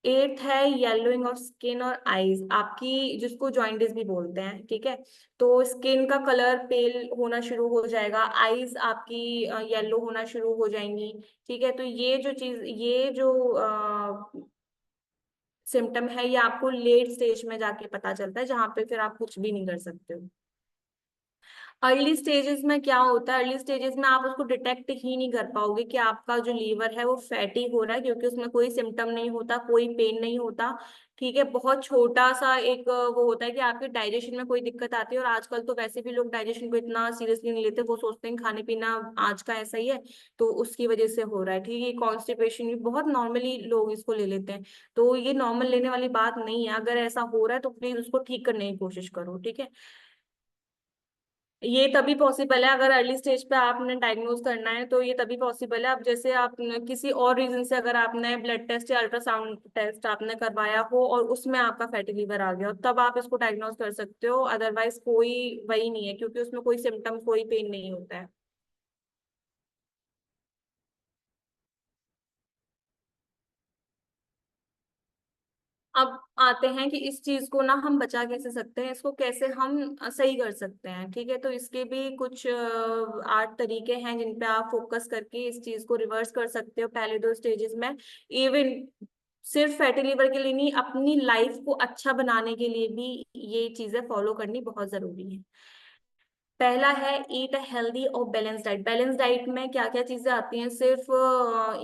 एट्थ है येलोइंग ऑफ स्किन और आईज, आपकी जिसको जॉइंटिस भी बोलते हैं। ठीक है, तो स्किन का कलर पेल होना शुरू हो जाएगा, आईज आपकी येलो होना शुरू हो जाएंगी। ठीक है, तो ये जो सिम्टम है, ये आपको लेट स्टेज में जाके पता चलता है, जहां पे फिर आप कुछ भी नहीं कर सकते हो। अर्ली स्टेजेस में क्या होता है, अर्ली स्टेजेस में आप उसको डिटेक्ट ही नहीं कर पाओगे कि आपका जो लीवर है वो फैटी हो रहा है, क्योंकि उसमें कोई सिम्टम नहीं होता, कोई पेन नहीं होता। ठीक है, बहुत छोटा सा एक वो होता है कि आपके डाइजेशन में कोई दिक्कत आती है, और आजकल तो वैसे भी लोग डाइजेशन को इतना सीरियसली नहीं लेते, वो सोचते हैं खाने पीना आज का ऐसा ही है, तो उसकी वजह से हो रहा है। ठीक है, कॉन्स्टिपेशन भी बहुत नॉर्मली लोग इसको ले लेते हैं, तो ये नॉर्मल लेने वाली बात नहीं है। अगर ऐसा हो रहा है तो प्लीज उसको ठीक करने की कोशिश करो। ठीक है, ये तभी पॉसिबल है अगर अर्ली स्टेज पे आपने डायग्नोज करना है, तो ये तभी पॉसिबल है। अब जैसे आप किसी और रीजन से अगर आपने ब्लड टेस्ट या अल्ट्रासाउंड टेस्ट आपने करवाया हो और उसमें आपका फैटी लीवर आ गया हो, तब आप इसको डायग्नोज कर सकते हो, अदरवाइज कोई वही नहीं है, क्योंकि उसमें कोई सिम्टम, कोई पेन नहीं होता है। अब आते हैं कि इस चीज को ना हम बचा कैसे सकते हैं, इसको कैसे हम सही कर सकते हैं। ठीक है, तो इसके भी कुछ 8 तरीके हैं जिन पे आप फोकस करके इस चीज को रिवर्स कर सकते हो पहले दो स्टेजेस में। इवन सिर्फ फैटी लिवर के लिए नहीं, अपनी लाइफ को अच्छा बनाने के लिए भी ये चीजें फॉलो करनी बहुत जरूरी है। पहला है ईट अ हेल्दी और बैलेंस डाइट। बैलेंस डाइट में क्या क्या चीजें आती हैं, सिर्फ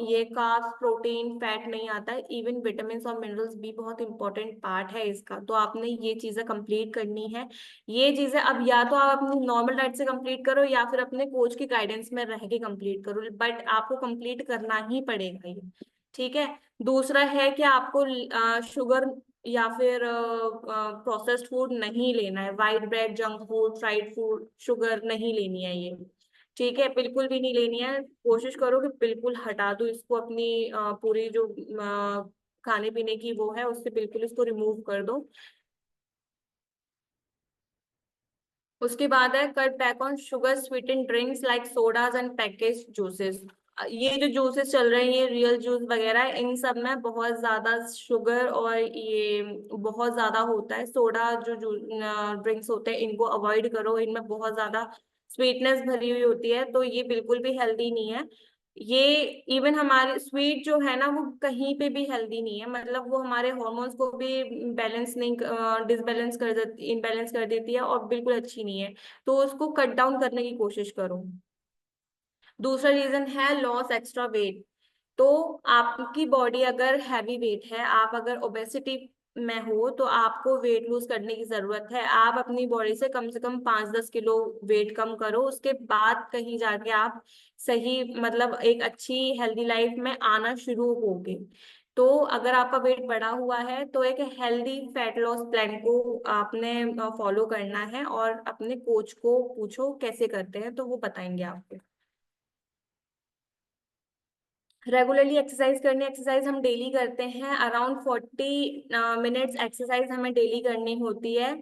ये कार्ब्स प्रोटीन फैट नहीं आता है, इवन विटामिन और मिनरल्स भी बहुत इंपॉर्टेंट पार्ट है इसका। तो आपने ये चीजें कंप्लीट करनी है। ये चीजें अब या तो आप अपनी नॉर्मल डाइट से कंप्लीट करो या फिर अपने कोच की गाइडेंस में रह के कंप्लीट करो, बट आपको कंप्लीट करना ही पड़ेगा ये। ठीक है। दूसरा है कि आपको शुगर या फिर प्रोसेस्ड फूड नहीं लेना है, white bread, junk food, fried food, sugar नहीं लेनी है ये। ठीक है, बिल्कुल भी नहीं लेनी है। कोशिश करो कि बिल्कुल हटा दो इसको अपनी पूरी जो खाने पीने की वो है उससे बिल्कुल इसको रिमूव कर दो। उसके बाद है cut back on sugar sweetened drinks like sodas and package juices. ये जो जूसेस चल रहे हैं, ये रियल जूस वगैरह है, इन सब में बहुत ज्यादा शुगर और ये बहुत ज्यादा होता है। सोडा जो ड्रिंक्स होते हैं इनको अवॉइड करो, इनमें बहुत ज्यादा स्वीटनेस भरी हुई होती है, तो ये बिल्कुल भी हेल्दी नहीं है। ये इवन हमारे स्वीट जो है ना वो कहीं पे भी हेल्दी नहीं है, मतलब वो हमारे हॉर्मोन्स को भी बैलेंस नहीं, डिसबैलेंस कर देती, इनबैलेंस कर देती है और बिल्कुल अच्छी नहीं है। तो उसको कट डाउन करने की कोशिश करो। दूसरा रीजन है लॉस एक्स्ट्रा वेट। तो आपकी बॉडी अगर हैवी वेट है, आप अगर ओबेसिटी में हो, तो आपको वेट लूज करने की जरूरत है। आप अपनी बॉडी से कम 5-10 किलो वेट कम करो, उसके बाद कहीं जाके आप सही मतलब एक अच्छी हेल्दी लाइफ में आना शुरू होगे। तो अगर आपका वेट बढ़ा हुआ है तो एक हेल्दी फैट लॉस प्लान को आपने फॉलो करना है, और अपने कोच को पूछो कैसे करते हैं तो वो बताएंगे आपको। रेगुलरली एक्सरसाइज करनी, एक्सरसाइज हम डेली करते हैं, अराउंड 40 मिनट्स एक्सरसाइज हमें डेली करनी होती है।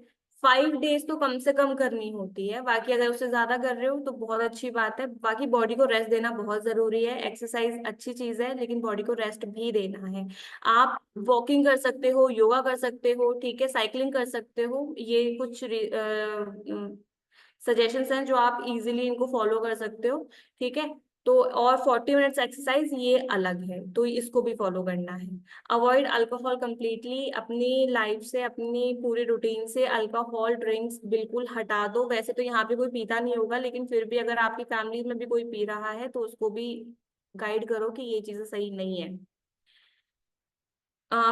5 डेज तो कम से कम करनी होती है, बाकी अगर उससे ज्यादा कर रहे हो तो बहुत अच्छी बात है। बाकी बॉडी को रेस्ट देना बहुत जरूरी है, एक्सरसाइज अच्छी चीज है लेकिन बॉडी को रेस्ट भी देना है। आप वॉकिंग कर सकते हो, योगा कर सकते हो, ठीक है, साइकिलिंग कर सकते हो, ये कुछ सजेशंस हैं जो आप इजीली इनको फॉलो कर सकते हो। ठीक है। तो और 40 मिनट्स एक्सरसाइज ये अलग है, तो इसको भी फॉलो करना है। अवॉइड अल्कोहल कंप्लीटली, अपनी लाइफ से अपनी पूरी रूटीन से अल्कोहल ड्रिंक्स बिल्कुल हटा दो। वैसे तो यहाँ पे कोई पीता नहीं होगा, लेकिन फिर भी अगर आपकी फैमिली में भी कोई पी रहा है तो उसको भी गाइड करो कि ये चीजें सही नहीं है।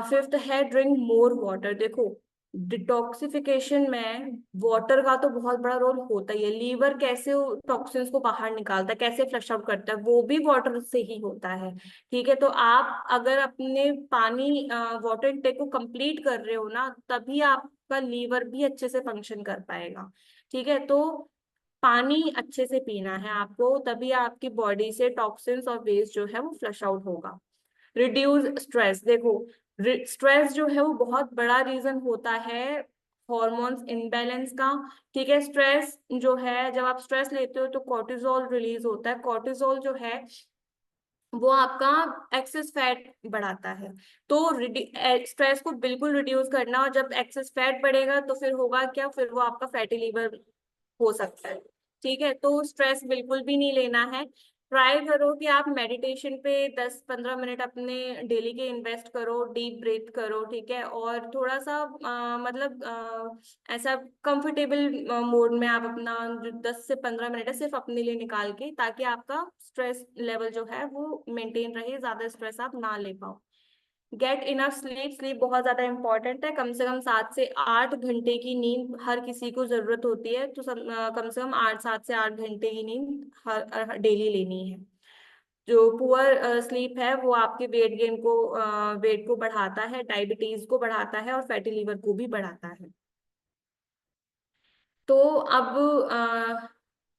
फिफ्थ है ड्रिंक मोर वाटर। देखो, डिटॉक्सिफिकेशन में वाटर का तो बहुत बड़ा रोल होता ही है। लीवर कैसे टॉक्सिन्स को बाहर निकालता है, कैसे फ्लश आउट करता है, वो भी वाटर से ही होता है। ठीक है, तो आप अगर अपने पानी वाटर इनटेक को कंप्लीट कर रहे हो ना, तभी आपका लीवर भी अच्छे से फंक्शन कर पाएगा। ठीक है, तो पानी अच्छे से पीना है आपको, तभी आपकी बॉडी से टॉक्सिन्स और वेस्ट जो है वो फ्लश आउट होगा। Reduce stress. देखो, स्ट्रेस जो है वो बहुत बड़ा रीजन होता है हॉर्मोन्स इनबैलेंस का। ठीक है, स्ट्रेस जो है, जब आप स्ट्रेस लेते हो तो कॉर्टिसोल रिलीज होता है। कॉर्टिसोल जो है वो आपका एक्सेस फैट बढ़ाता है। तो स्ट्रेस को बिल्कुल रिड्यूस करना, और जब एक्सेस फैट बढ़ेगा तो फिर होगा क्या, फिर वो आपका फैटी लीवर हो सकता है। ठीक है, तो स्ट्रेस बिल्कुल भी नहीं लेना है। ट्राई करो कि आप मेडिटेशन पे 10-15 मिनट अपने डेली के इन्वेस्ट करो, डीप ब्रीथ करो। ठीक है, और थोड़ा सा मतलब ऐसा कंफर्टेबल मोड में आप अपना जो 10 से 15 मिनट है सिर्फ अपने लिए निकाल के, ताकि आपका स्ट्रेस लेवल जो है वो मेंटेन रहे, ज्यादा स्ट्रेस आप ना ले पाओ। Get enough sleep. स्लीप बहुत ज्यादा इंपॉर्टेंट है, कम से कम 7 से 8 घंटे की नींद हर किसी को जरूरत होती है, तो कम से कम 7 से 8 घंटे की नींद हर डेली लेनी है। जो पुअर स्लीप है वो आपके वेट को बढ़ाता है, डायबिटीज को बढ़ाता है और फैटी लीवर को भी बढ़ाता है। तो अब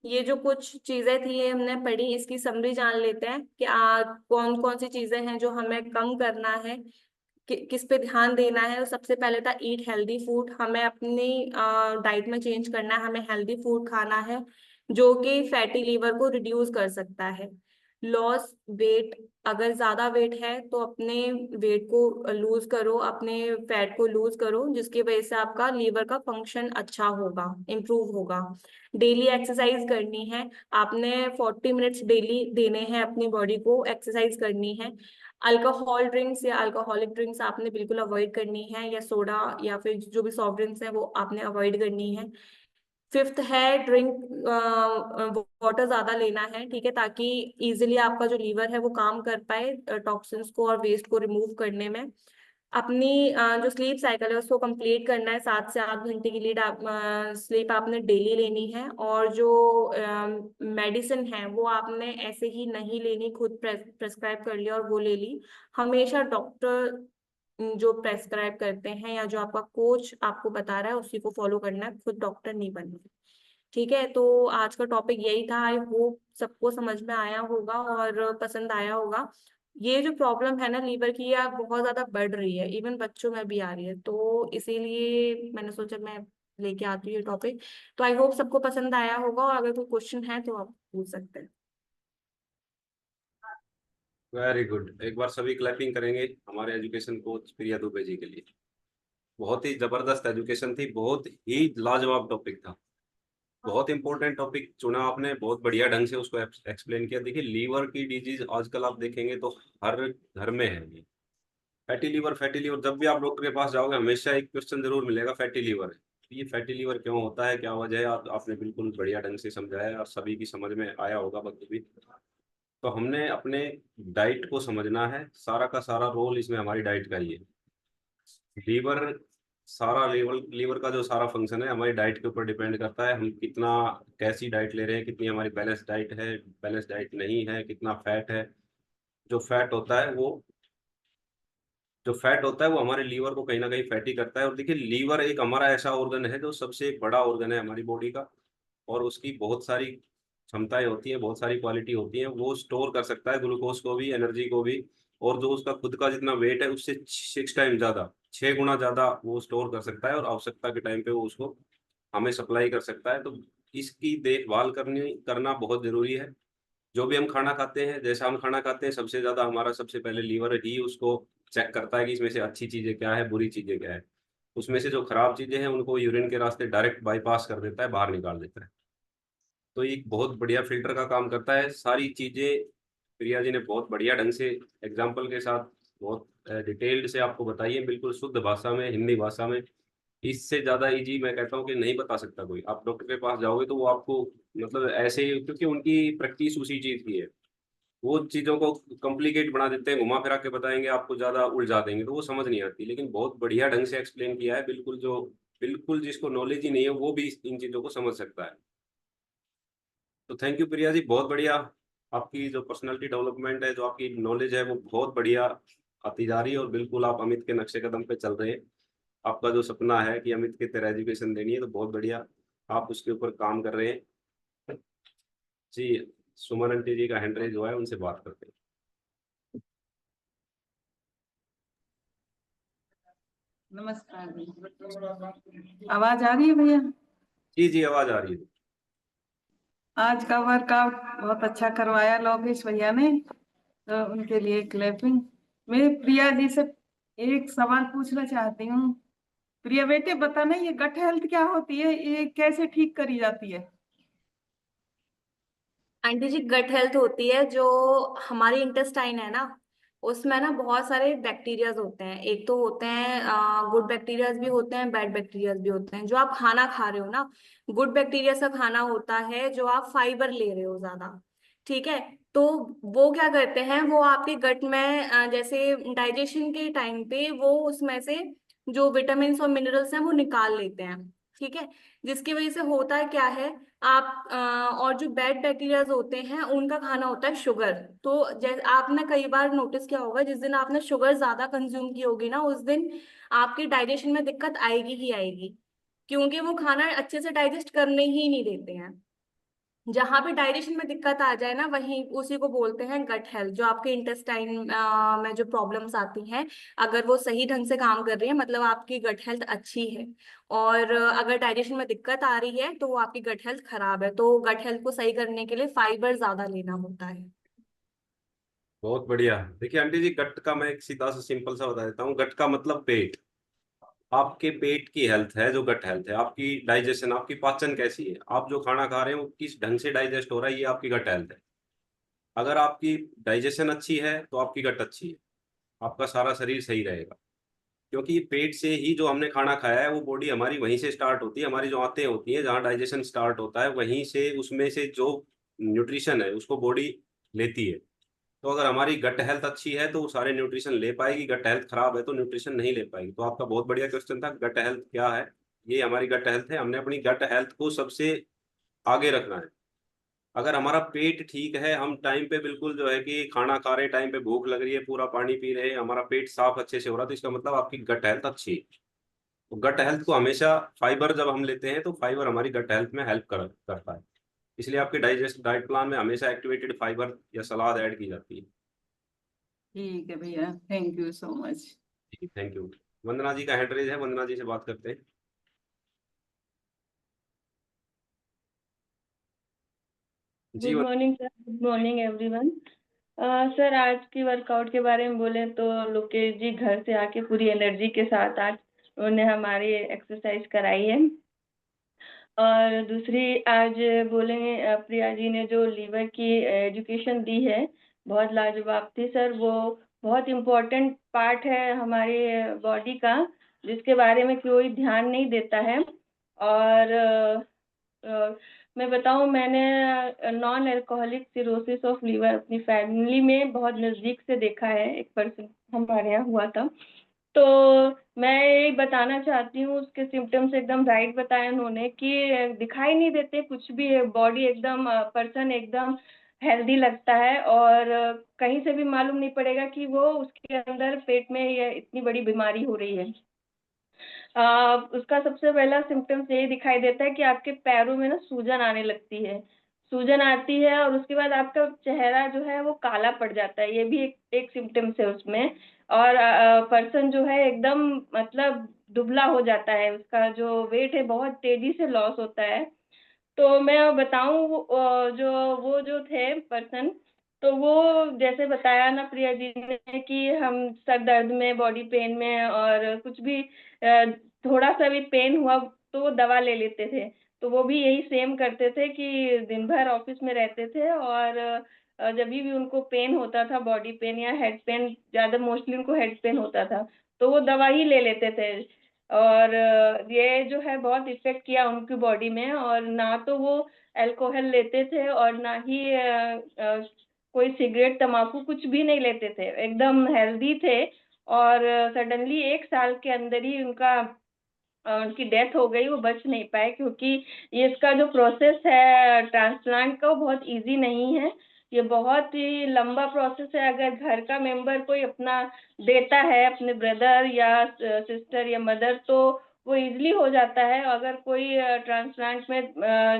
ये जो कुछ चीजें थी ये हमने पढ़ी, इसकी समरी जान लेते हैं कि कौन कौन सी चीजें हैं जो हमें कम करना है, किस पे ध्यान देना है। तो सबसे पहले था ईट हेल्दी फूड। हमें अपनी डाइट में चेंज करना है, हमें हेल्दी फूड खाना है जो कि फैटी लीवर को रिड्यूस कर सकता है। लॉस वेट, अगर ज्यादा वेट है तो अपने वेट को लूज करो, अपने फैट को लूज करो, जिसकी वजह से आपका लीवर का फंक्शन अच्छा होगा, इम्प्रूव होगा। डेली एक्सरसाइज करनी है, आपने 40 मिनट्स डेली देने हैं अपनी बॉडी को, एक्सरसाइज करनी है। अल्कोहल ड्रिंक्स या अल्कोहलिक ड्रिंक्स आपने बिल्कुल अवॉइड करनी है, या सोडा या फिर जो भी सॉफ्ट ड्रिंक्स है वो आपने अवॉइड करनी है। फिफ्थ है ड्रिंक वाटर ज्यादा लेना है, ठीक है, ताकि इजीली आपका जो लीवर है वो काम कर पाए टॉक्सिन्स को और वेस्ट को रिमूव करने में। अपनी जो स्लीप साइकिल है उसको कंप्लीट करना है, 7 से 8 घंटे की लीड आप स्लीप आपने डेली लेनी है। और जो मेडिसिन है वो आपने ऐसे ही नहीं लेनी, खुद प्रेस्क्राइब कर लिया और वो ले ली। हमेशा डॉक्टर जो प्रेस्क्राइब करते हैं या जो आपका कोच आपको बता रहा है उसी को फॉलो करना है, खुद डॉक्टर नहीं बनना है। ठीक है, तो आज का टॉपिक यही था। आई होप सबको समझ में आया होगा और पसंद आया होगा। ये जो प्रॉब्लम है ना लीवर की, ये अब बहुत ज्यादा बढ़ रही है, इवन बच्चों में भी आ रही है, तो इसीलिए मैंने सोचा मैं लेके आती हूँ ये टॉपिक। तो आई होप सबको पसंद आया होगा, और अगर कोई क्वेश्चन है तो आप पूछ सकते हैं। वेरी गुड, एक बार सभी क्लैपिंग करेंगे हमारे एजुकेशन कोच प्रिया दुबे जी के लिए। बहुत ही जबरदस्त एजुकेशन थी, बहुत ही लाजवाब टॉपिक था। बहुत इंपॉर्टेंट टॉपिक चुना आपने, बहुत बढ़िया ढंग से उसको एक्सप्लेन किया। देखिए, लीवर की डिजीज आजकल आप देखेंगे तो हर घर में है ये। फैटी लीवर, फैटी लीवर, जब भी आप डॉक्टर के पास जाओगे हमेशा एक क्वेश्चन जरूर मिलेगा, फैटी लीवर है। तो ये फैटी लीवर क्यों होता है, क्या वजह है, आपने बिल्कुल बढ़िया ढंग से समझाया और सभी की समझ में आया होगा बखूबी। तो हमने अपने डाइट को समझना है, सारा का सारा रोल इसमें हमारी डाइट का ही है। लीवर, सारा लीवर लीवर का जो सारा फंक्शन है हमारी डाइट के ऊपर डिपेंड करता है। हम कितना, कैसी डाइट ले रहे हैं, कितनी हमारी बैलेंस डाइट है, बैलेंस डाइट नहीं है, कितना फैट है। जो फैट होता है वो जो फैट होता है वो हमारे लीवर को कहीं ना कहीं फैटी करता है। और देखिए, लीवर एक हमारा ऐसा ऑर्गन है जो सबसे बड़ा ऑर्गन है हमारी बॉडी का, और उसकी बहुत सारी क्षमताएं होती हैं, बहुत सारी क्वालिटी होती हैं। वो स्टोर कर सकता है ग्लूकोज को भी, एनर्जी को भी। और जो उसका खुद का जितना वेट है उससे 6 टाइम ज्यादा, 6 गुना ज्यादा वो स्टोर कर सकता है, और आवश्यकता के टाइम पे वो उसको हमें सप्लाई कर सकता है। तो इसकी देखभाल करना बहुत जरूरी है। जो भी हम खाना खाते हैं, जैसा हम खाना खाते हैं, सबसे ज्यादा हमारा सबसे पहले लीवर ही उसको चेक करता है कि इसमें से अच्छी चीजें क्या है, बुरी चीजें क्या है। उसमें से जो खराब चीजें हैं उनको यूरिन के रास्ते डायरेक्ट बाईपास कर देता है, बाहर निकाल देता है। तो ये एक बहुत बढ़िया फिल्टर का काम करता है। सारी चीजें प्रिया जी ने बहुत बढ़िया ढंग से एग्जाम्पल के साथ बहुत डिटेल्ड से आपको बताई है, बिल्कुल शुद्ध भाषा में, हिंदी भाषा में। इससे ज्यादा इजी मैं कहता हूँ कि नहीं बता सकता कोई। आप डॉक्टर के पास जाओगे तो वो आपको मतलब ऐसे ही, क्योंकि उनकी प्रैक्टिस उसी चीज की है, वो चीजों को कॉम्प्लिकेट बना देते हैं, घुमा फिरा के बताएंगे आपको, ज्यादा उलझा देंगे तो वो समझ नहीं आती। लेकिन बहुत बढ़िया ढंग से एक्सप्लेन किया है, बिल्कुल जो, बिल्कुल जिसको नॉलेज ही नहीं है वो भी इन चीजों को समझ सकता है। तो थैंक यू प्रिया जी, बहुत बढ़िया। आपकी जो पर्सनालिटी डेवलपमेंट है, जो आपकी नॉलेज है वो बहुत बढ़िया आती जा रही है, और बिल्कुल आप अमित के नक्शे कदम पे चल रहे हैं। आपका जो सपना है कि अमित की तरह एजुकेशन देनी है, तो बहुत बढ़िया आप उसके ऊपर काम कर रहे हैं जी। सुमन आंटी जी का हैंड रेज हुआ है, उनसे बात करते हैं। नमस्कार जी। आवाज आ रही है भैया? जी जी, आवाज आ रही है। आज का वर्कआउट बहुत अच्छा करवाया लोकेश भैया ने, तो उनके लिए क्लैपिंग। मैं प्रिया जी से एक सवाल पूछना चाहती हूँ। प्रिया बेटे, बताना ये गट हेल्थ क्या होती है, ये कैसे ठीक करी जाती है? आंटी जी, गट हेल्थ होती है जो हमारी इंटेस्टाइन है ना, उसमें ना बहुत सारे बैक्टीरियाज होते हैं। एक तो होते हैं गुड बैक्टीरियाज भी होते हैं, बैड बैक्टीरियाज भी होते हैं। जो आप खाना खा रहे हो ना, गुड बैक्टीरिया का खाना होता है जो आप फाइबर ले रहे हो ज्यादा, ठीक है। तो वो क्या करते हैं, वो आपके गट में जैसे डाइजेशन के टाइम पे वो उसमें से जो विटामिन और मिनरल्स हैं वो निकाल लेते हैं, ठीक है। जिसकी वजह से होता है क्या है, आप और जो बैड बैक्टीरियाज होते हैं उनका खाना होता है शुगर। तो जैसे आपने कई बार नोटिस किया होगा, जिस दिन आपने शुगर ज्यादा कंज्यूम की होगी ना, उस दिन आपके डाइजेशन में दिक्कत आएगी ही आएगी, क्योंकि वो खाना अच्छे से डाइजेस्ट करने ही नहीं देते हैं। जहां पे डाइजेशन में दिक्कत आ जाए ना, वहीं उसी को बोलते हैं गट हेल्थ। जो आपके इंटेस्टाइन में जो प्रॉब्लम्स आती हैं, अगर वो सही ढंग से काम कर रही है, मतलब आपकी गट हेल्थ अच्छी है। और अगर डाइजेशन में दिक्कत आ रही है तो वो आपकी गट हेल्थ खराब है। तो गट हेल्थ को सही करने के लिए फाइबर ज्यादा लेना होता है। बहुत बढ़िया। देखिए आंटी जी, गट का मैं एक सीधा सा सिंपल सा बता देता हूँ। गट का मतलब पेट। आपके पेट की हेल्थ है जो गट हेल्थ है। आपकी डाइजेशन, आपकी पाचन कैसी है, आप जो खाना खा रहे हैं वो किस ढंग से डाइजेस्ट हो रहा है, ये आपकी गट हेल्थ है। अगर आपकी डाइजेशन अच्छी है तो आपकी गट अच्छी है, आपका सारा शरीर सही रहेगा। क्योंकि पेट से ही जो हमने खाना खाया है वो बॉडी हमारी वहीं से स्टार्ट होती है, हमारी जो आंतें होती हैं जहाँ डाइजेशन स्टार्ट होता है वहीं से उसमें से जो न्यूट्रिशन है उसको बॉडी लेती है। तो अगर हमारी गट हेल्थ अच्छी है तो वो सारे न्यूट्रिशन ले पाएगी, गट हेल्थ खराब है तो न्यूट्रिशन नहीं ले पाएगी। तो आपका बहुत बढ़िया क्वेश्चन था, गट हेल्थ क्या है। ये हमारी गट हेल्थ है, हमने अपनी गट हेल्थ को सबसे आगे रखना है। अगर हमारा पेट ठीक है, हम टाइम पे बिल्कुल जो है कि खाना खा रहे, टाइम पे भूख लग रही है, पूरा पानी पी रहे हैं, हमारा पेट साफ अच्छे से हो रहा है, तो इसका मतलब आपकी गट हेल्थ अच्छी है। तो गट हेल्थ को हमेशा, फाइबर जब हम लेते हैं तो फाइबर हमारी गट हेल्थ में हेल्प करता है। इसलिए आपके डाइट प्लान में हमेशा एक्टिवेटेड फाइबर या सलाद ऐड की जाती है। ठीक है भैया, thank you so much. Thank you. Vandana ji का हैंड रेज है, वंदना जी से बात करते हैं। जी। Good morning sir, good morning everyone. Sir, आज की वर्कआउट के बारे में बोले तो लोकेश जी घर से आके पूरी एनर्जी के साथ आज उन्होंने हमारी एक्सरसाइज कराई है। और दूसरी आज बोलेंगे प्रिया जी ने जो लीवर की एजुकेशन दी है बहुत लाजवाब थी सर। वो बहुत इम्पोर्टेंट पार्ट है हमारे बॉडी का, जिसके बारे में कोई ध्यान नहीं देता है। और मैं बताऊं, मैंने non alcoholic cirrhosis of liver अपनी फैमिली में बहुत नज़दीक से देखा है। एक पर्सन हमारे यहाँ हुआ था। तो मैं यही बताना चाहती हूँ, उसके सिम्टम्स एकदम राइट बताए उन्होंने कि दिखाई नहीं देते कुछ भी, बॉडी एकदम पर्सन एकदम हेल्दी लगता है। और कहीं से भी मालूम नहीं पड़ेगा कि वो उसके अंदर पेट में ये इतनी बड़ी बीमारी हो रही है। उसका सबसे पहला सिम्टम्स यही दिखाई देता है कि आपके पैरों में ना सूजन आने लगती है। सूजन आती है और उसके बाद आपका चेहरा जो है वो काला पड़ जाता है, ये भी एक सिम्टम्स है उसमें। और पर्सन जो है एकदम मतलब दुबला हो जाता है, उसका जो वेट है बहुत तेजी से लॉस होता है। तो मैं बताऊं, जो वो जो थे पर्सन, तो वो जैसे बताया ना प्रिया जी ने कि हम सर दर्द में, बॉडी पेन में और कुछ भी थोड़ा सा भी पेन हुआ तो वो दवा ले लेते थे। तो वो भी यही सेम करते थे कि दिन भर ऑफिस में रहते थे और जब भी उनको पेन होता था, बॉडी पेन या हेड पेन, ज्यादा मोस्टली उनको हेड पेन होता था, तो वो दवा ही ले लेते थे। और ये जो है बहुत इफेक्ट किया उनकी बॉडी में। और ना तो वो अल्कोहल लेते थे और ना ही कोई सिगरेट तम्बाकू कुछ भी नहीं लेते थे, एकदम हेल्दी थे। और सडनली 1 साल के अंदर ही उनकी डेथ हो गई, वो बच नहीं पाए। क्योंकि ये इसका जो प्रोसेस है ट्रांसप्लांट का वो बहुत इजी नहीं है, ये बहुत ही लंबा प्रोसेस है। अगर घर का मेंबर कोई अपना देता है, अपने ब्रदर या सिस्टर या मदर, तो वो इजीली हो जाता है। अगर कोई ट्रांसप्लांट में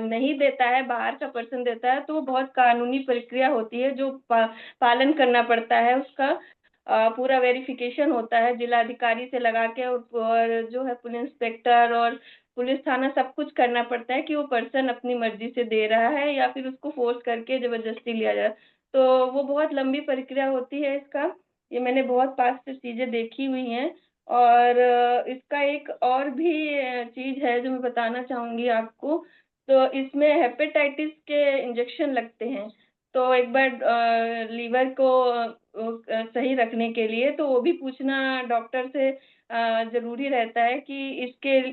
नहीं देता है, बाहर का पर्सन देता है, तो वो बहुत कानूनी प्रक्रिया होती है जो पालन करना पड़ता है उसका। पूरा वेरिफिकेशन होता है जिलाधिकारी से लगा के, और जो है पुलिस इंस्पेक्टर और पुलिस थाना सब कुछ करना पड़ता है कि वो पर्सन अपनी मर्जी से दे रहा है या फिर उसको फोर्स करके जबरदस्ती लिया जाए। तो वो बहुत लंबी प्रक्रिया होती है इसका, ये मैंने बहुत पास से चीजें देखी हुई हैं। और इसका एक और भी चीज है जो मैं बताना चाहूंगी आपको। तो इसमें हेपेटाइटिस के इंजेक्शन लगते हैं। तो एक बार लीवर को सही रखने के लिए तो वो भी पूछना डॉक्टर से जरूरी रहता है कि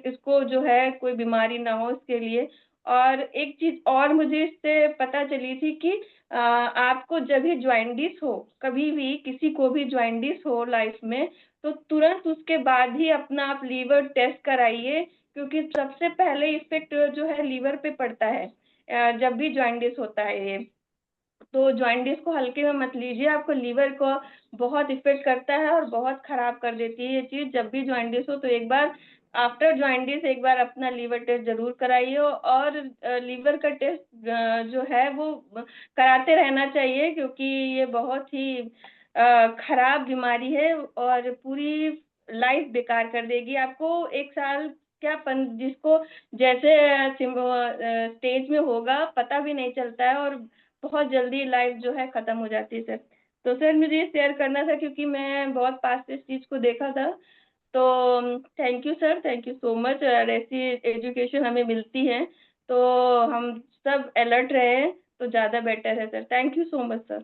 इसको जो है कोई बीमारी ना हो इसके लिए। और एक चीज और मुझे इससे पता चली थी कि आपको जब भी ज्वाइंटिस हो, कभी भी किसी को भी ज्वाइंटिस हो लाइफ में, तो तुरंत उसके बाद ही अपना आप लीवर टेस्ट कराइए। क्योंकि सबसे पहले इफेक्ट जो है लीवर पे पड़ता है जब भी ज्वाइंटिस होता है ये। तो जॉइंटिस को हल्के में मत लीजिए, आपको लीवर को बहुत इफेक्ट करता है और बहुत खराब कर देती है ये चीज। जब भी जॉइंटिस हो तो एक बार आफ्टर जॉइंटिस एक बार अपना लीवर टेस्ट जरूर कराइए। और लीवर का टेस्ट जो है वो कराते रहना चाहिए, क्योंकि ये बहुत ही खराब बीमारी है और पूरी लाइफ बेकार कर देगी आपको। 1 साल क्या जिसको जैसे स्टेज में होगा पता भी नहीं चलता है और बहुत जल्दी लाइफ जो है खत्म हो जाती है सर। तो सर मुझे ये शेयर करना था क्योंकि मैं बहुत पास से इस चीज को देखा था। तो thank you sir, thank you so much. और ऐसी एजुकेशन हमें मिलती है तो हम सब अलर्ट रहे तो ज्यादा बेटर है sir. Thank you so much sir.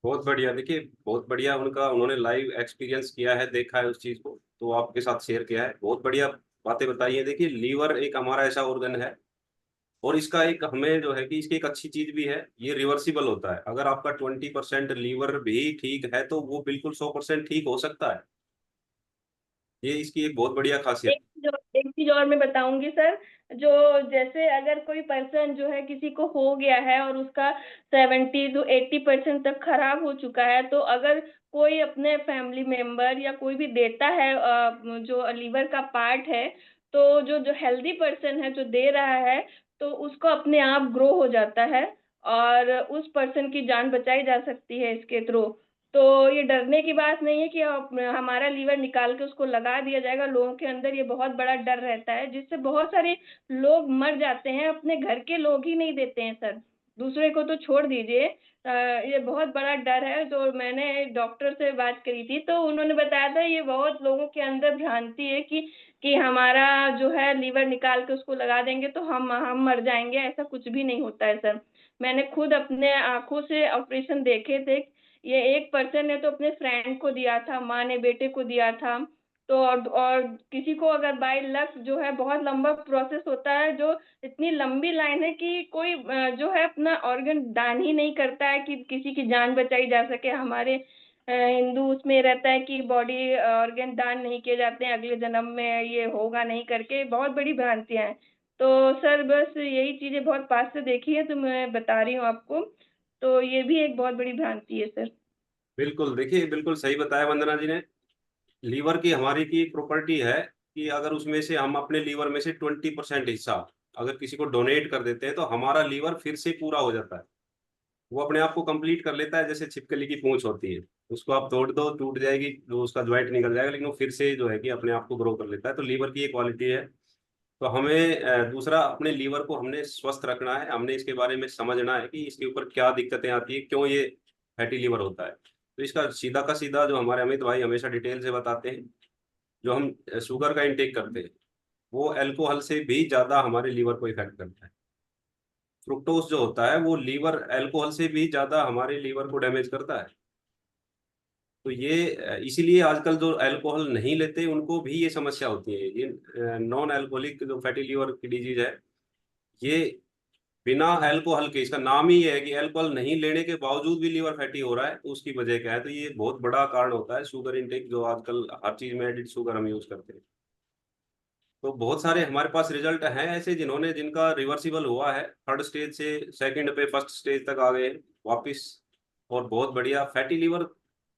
बहुत बढ़िया, देखिए बहुत बढ़िया, उन्होंने लाइव एक्सपीरियंस किया है, देखा है उस चीज को, तो आपके साथ शेयर किया है, बहुत बढ़िया बातें बताई है। देखिए लीवर एक हमारा ऐसा ऑर्गन है, और इसका एक हमें जो है कि इसकी एक अच्छी चीज भी है, ये रिवर्सिबल होता है। अगर आपका 20% लीवर भी ठीक है तो वो बिल्कुल 100% ठीक हो सकता है। ये इसकी एक बहुत बढ़िया खासियत। एक चीज और मैं बताऊंगी सर। जो जैसे अगर कोई पर्सन जो है किसी को हो गया है और उसका 70 to 80% तक खराब हो चुका है, तो अगर कोई अपने फैमिली मेंबर या कोई भी देता है जो लीवर का पार्ट है, तो जो जो हेल्दी पर्सन है जो दे रहा है, तो उसको अपने आप ग्रो हो जाता है और उस पर्सन की जान बचाई जा सकती है इसके थ्रू। तो ये डरने की बात नहीं है कि हमारा लीवर निकाल के उसको लगा दिया जाएगा। लोगों के अंदर ये बहुत बड़ा डर रहता है, जिससे बहुत सारे लोग मर जाते हैं। अपने घर के लोग ही नहीं देते हैं सर, दूसरे को तो छोड़ दीजिए। ये बहुत बड़ा डर है। जो मैंने डॉक्टर से बात करी थी तो उन्होंने बताया था ये बहुत लोगों के अंदर भ्रांति है कि हमारा जो है लीवर निकाल के उसको लगा देंगे तो हम मर जाएंगे। ऐसा कुछ भी नहीं होता है सर। मैंने खुद अपने आंखों से ऑपरेशन देखे थे। ये एक पर्सन ने तो अपने फ्रेंड को दिया था, माँ ने बेटे को दिया था। तो और किसी को अगर बाय लक जो है, बहुत लंबा प्रोसेस होता है, जो इतनी लंबी लाइन है कि कोई जो है अपना ऑर्गन दान ही नहीं करता है कि किसी की जान बचाई जा सके। हमारे हिंदू उसमें रहता है कि बॉडी ऑर्गन दान नहीं किए जाते हैं, अगले जन्म में ये होगा नहीं करके, बहुत बड़ी भ्रांतियां हैं। तो सर बस यही चीजें बहुत पास से देखी है तो मैं बता रही हूँ आपको। तो ये भी एक बहुत बड़ी भ्रांति है सर। बिल्कुल, देखिए बिल्कुल सही बताया वंदना जी ने। लीवर की हमारी की एक प्रॉपर्टी है कि अगर उसमें से हम अपने लीवर में से 20% हिस्सा अगर किसी को डोनेट कर देते हैं तो हमारा लीवर फिर से पूरा हो जाता है। वो अपने आप को कंप्लीट कर लेता है, जैसे छिपकली की पूंछ होती है, उसको आप तोड़ दो टूट जाएगी, जो उसका ज्वाइंट निकल जाएगा, लेकिन वो फिर से जो है कि अपने आप को ग्रो कर लेता है। तो लीवर की ये क्वालिटी है। तो हमें दूसरा, अपने लीवर को हमने स्वस्थ रखना है, हमने इसके बारे में समझना है कि इसके ऊपर क्या दिक्कतें आती है, क्यों ये फैटी लीवर होता है। तो इसका सीधा का सीधा जो हमारे अमित भाई हमेशा डिटेल से बताते हैं, जो हम शुगर का इंटेक करते हैं वो अल्कोहल से भी ज्यादा हमारे लीवर को इफेक्ट करता है। फ्रुक्टोज जो होता है वो लीवर अल्कोहल से भी ज्यादा हमारे लीवर को डैमेज करता है। तो ये इसीलिए आजकल जो अल्कोहल नहीं लेते उनको भी ये समस्या होती है। ये नॉन अल्कोहलिक जो फैटी लीवर की डिजीज है, ये बिना अल्कोहल के, इसका नाम ही ये है कि अल्कोहल नहीं लेने के बावजूद भी लीवर फैटी हो रहा है, तो उसकी वजह क्या है? तो ये बहुत बड़ा कारण होता है शुगर इंटेक, जो आजकल हर चीज में एडिड शुगर हम यूज करते हैं। तो बहुत सारे हमारे पास रिजल्ट हैं ऐसे जिन्होंने जिनका रिवर्सिबल हुआ है, थर्ड स्टेज से सेकंड पे फर्स्ट स्टेज तक आ गए वापस, और बहुत बढ़िया फैटी लीवर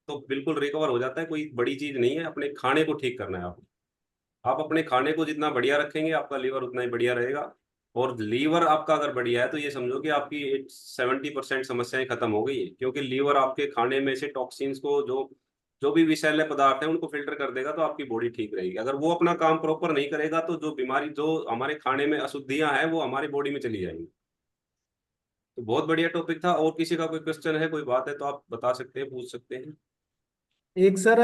तो बिल्कुल रिकवर हो जाता है। कोई बड़ी चीज नहीं है, अपने खाने को ठीक करना है आपको। आप अपने खाने को जितना बढ़िया रखेंगे आपका लीवर उतना ही बढ़िया रहेगा। और लीवर आपका अगर बढ़िया है तो ये समझो कि आपकी 70% समस्याएं खत्म हो गई है, क्योंकि लीवर आपके खाने में से टॉक्सिन्स को, जो जो भी विषैले पदार्थ हैं उनको फिल्टर कर देगा, तो आपकी बॉडी ठीक रहेगी। अगर वो अपना काम प्रॉपर नहीं करेगा तो जो बीमारी, जो हमारे खाने में अशुद्धियां हैं वो हमारी बॉडी में चली जाएंगी। तो बहुत बढ़िया टॉपिक था। और किसी का कोई क्वेश्चन है, कोई बात है तो आप बता सकते हैं, पूछ सकते हैं। एक सर,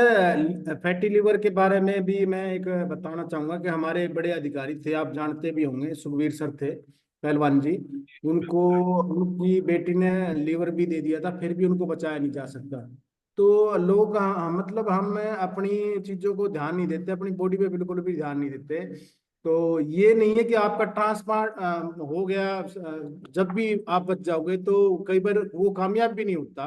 फैटी लिवर के बारे में भी मैं एक बताना चाहूंगा कि हमारे बड़े अधिकारी थे, आप जानते भी होंगे, सुखबीर सर थे, पहलवान जी। उनको, उनकी बेटी ने लीवर भी दे दिया था, फिर भी उनको बचाया नहीं जा सकता। तो लोग मतलब हम अपनी चीजों को ध्यान नहीं देते, अपनी बॉडी पे बिल्कुल भी ध्यान नहीं देते। तो ये नहीं है कि आपका ट्रांसप्लांट हो गया, जब भी आप बच जाओगे, तो कई बार वो कामयाब भी नहीं होता।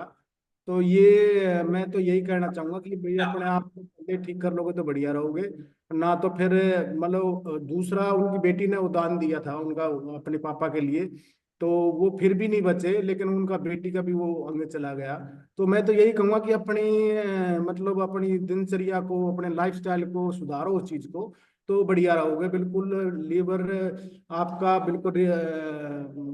तो ये मैं तो यही कहना चाहूंगा कि भाई अपने आप को पहले ठीक कर लोगे तो बढ़िया रहोगे। ना तो फिर मतलब दूसरा, उनकी बेटी ने उदान दिया था उनका अपने पापा के लिए, तो वो फिर भी नहीं बचे, लेकिन उनका बेटी का भी वो अंग चला गया। तो मैं तो यही कहूंगा कि अपनी मतलब अपनी दिनचर्या को, अपने लाइफस्टाइल को सुधारो, उस चीज को, तो बढ़िया रहोगे बिल्कुल। लीवर आपका बिल्कुल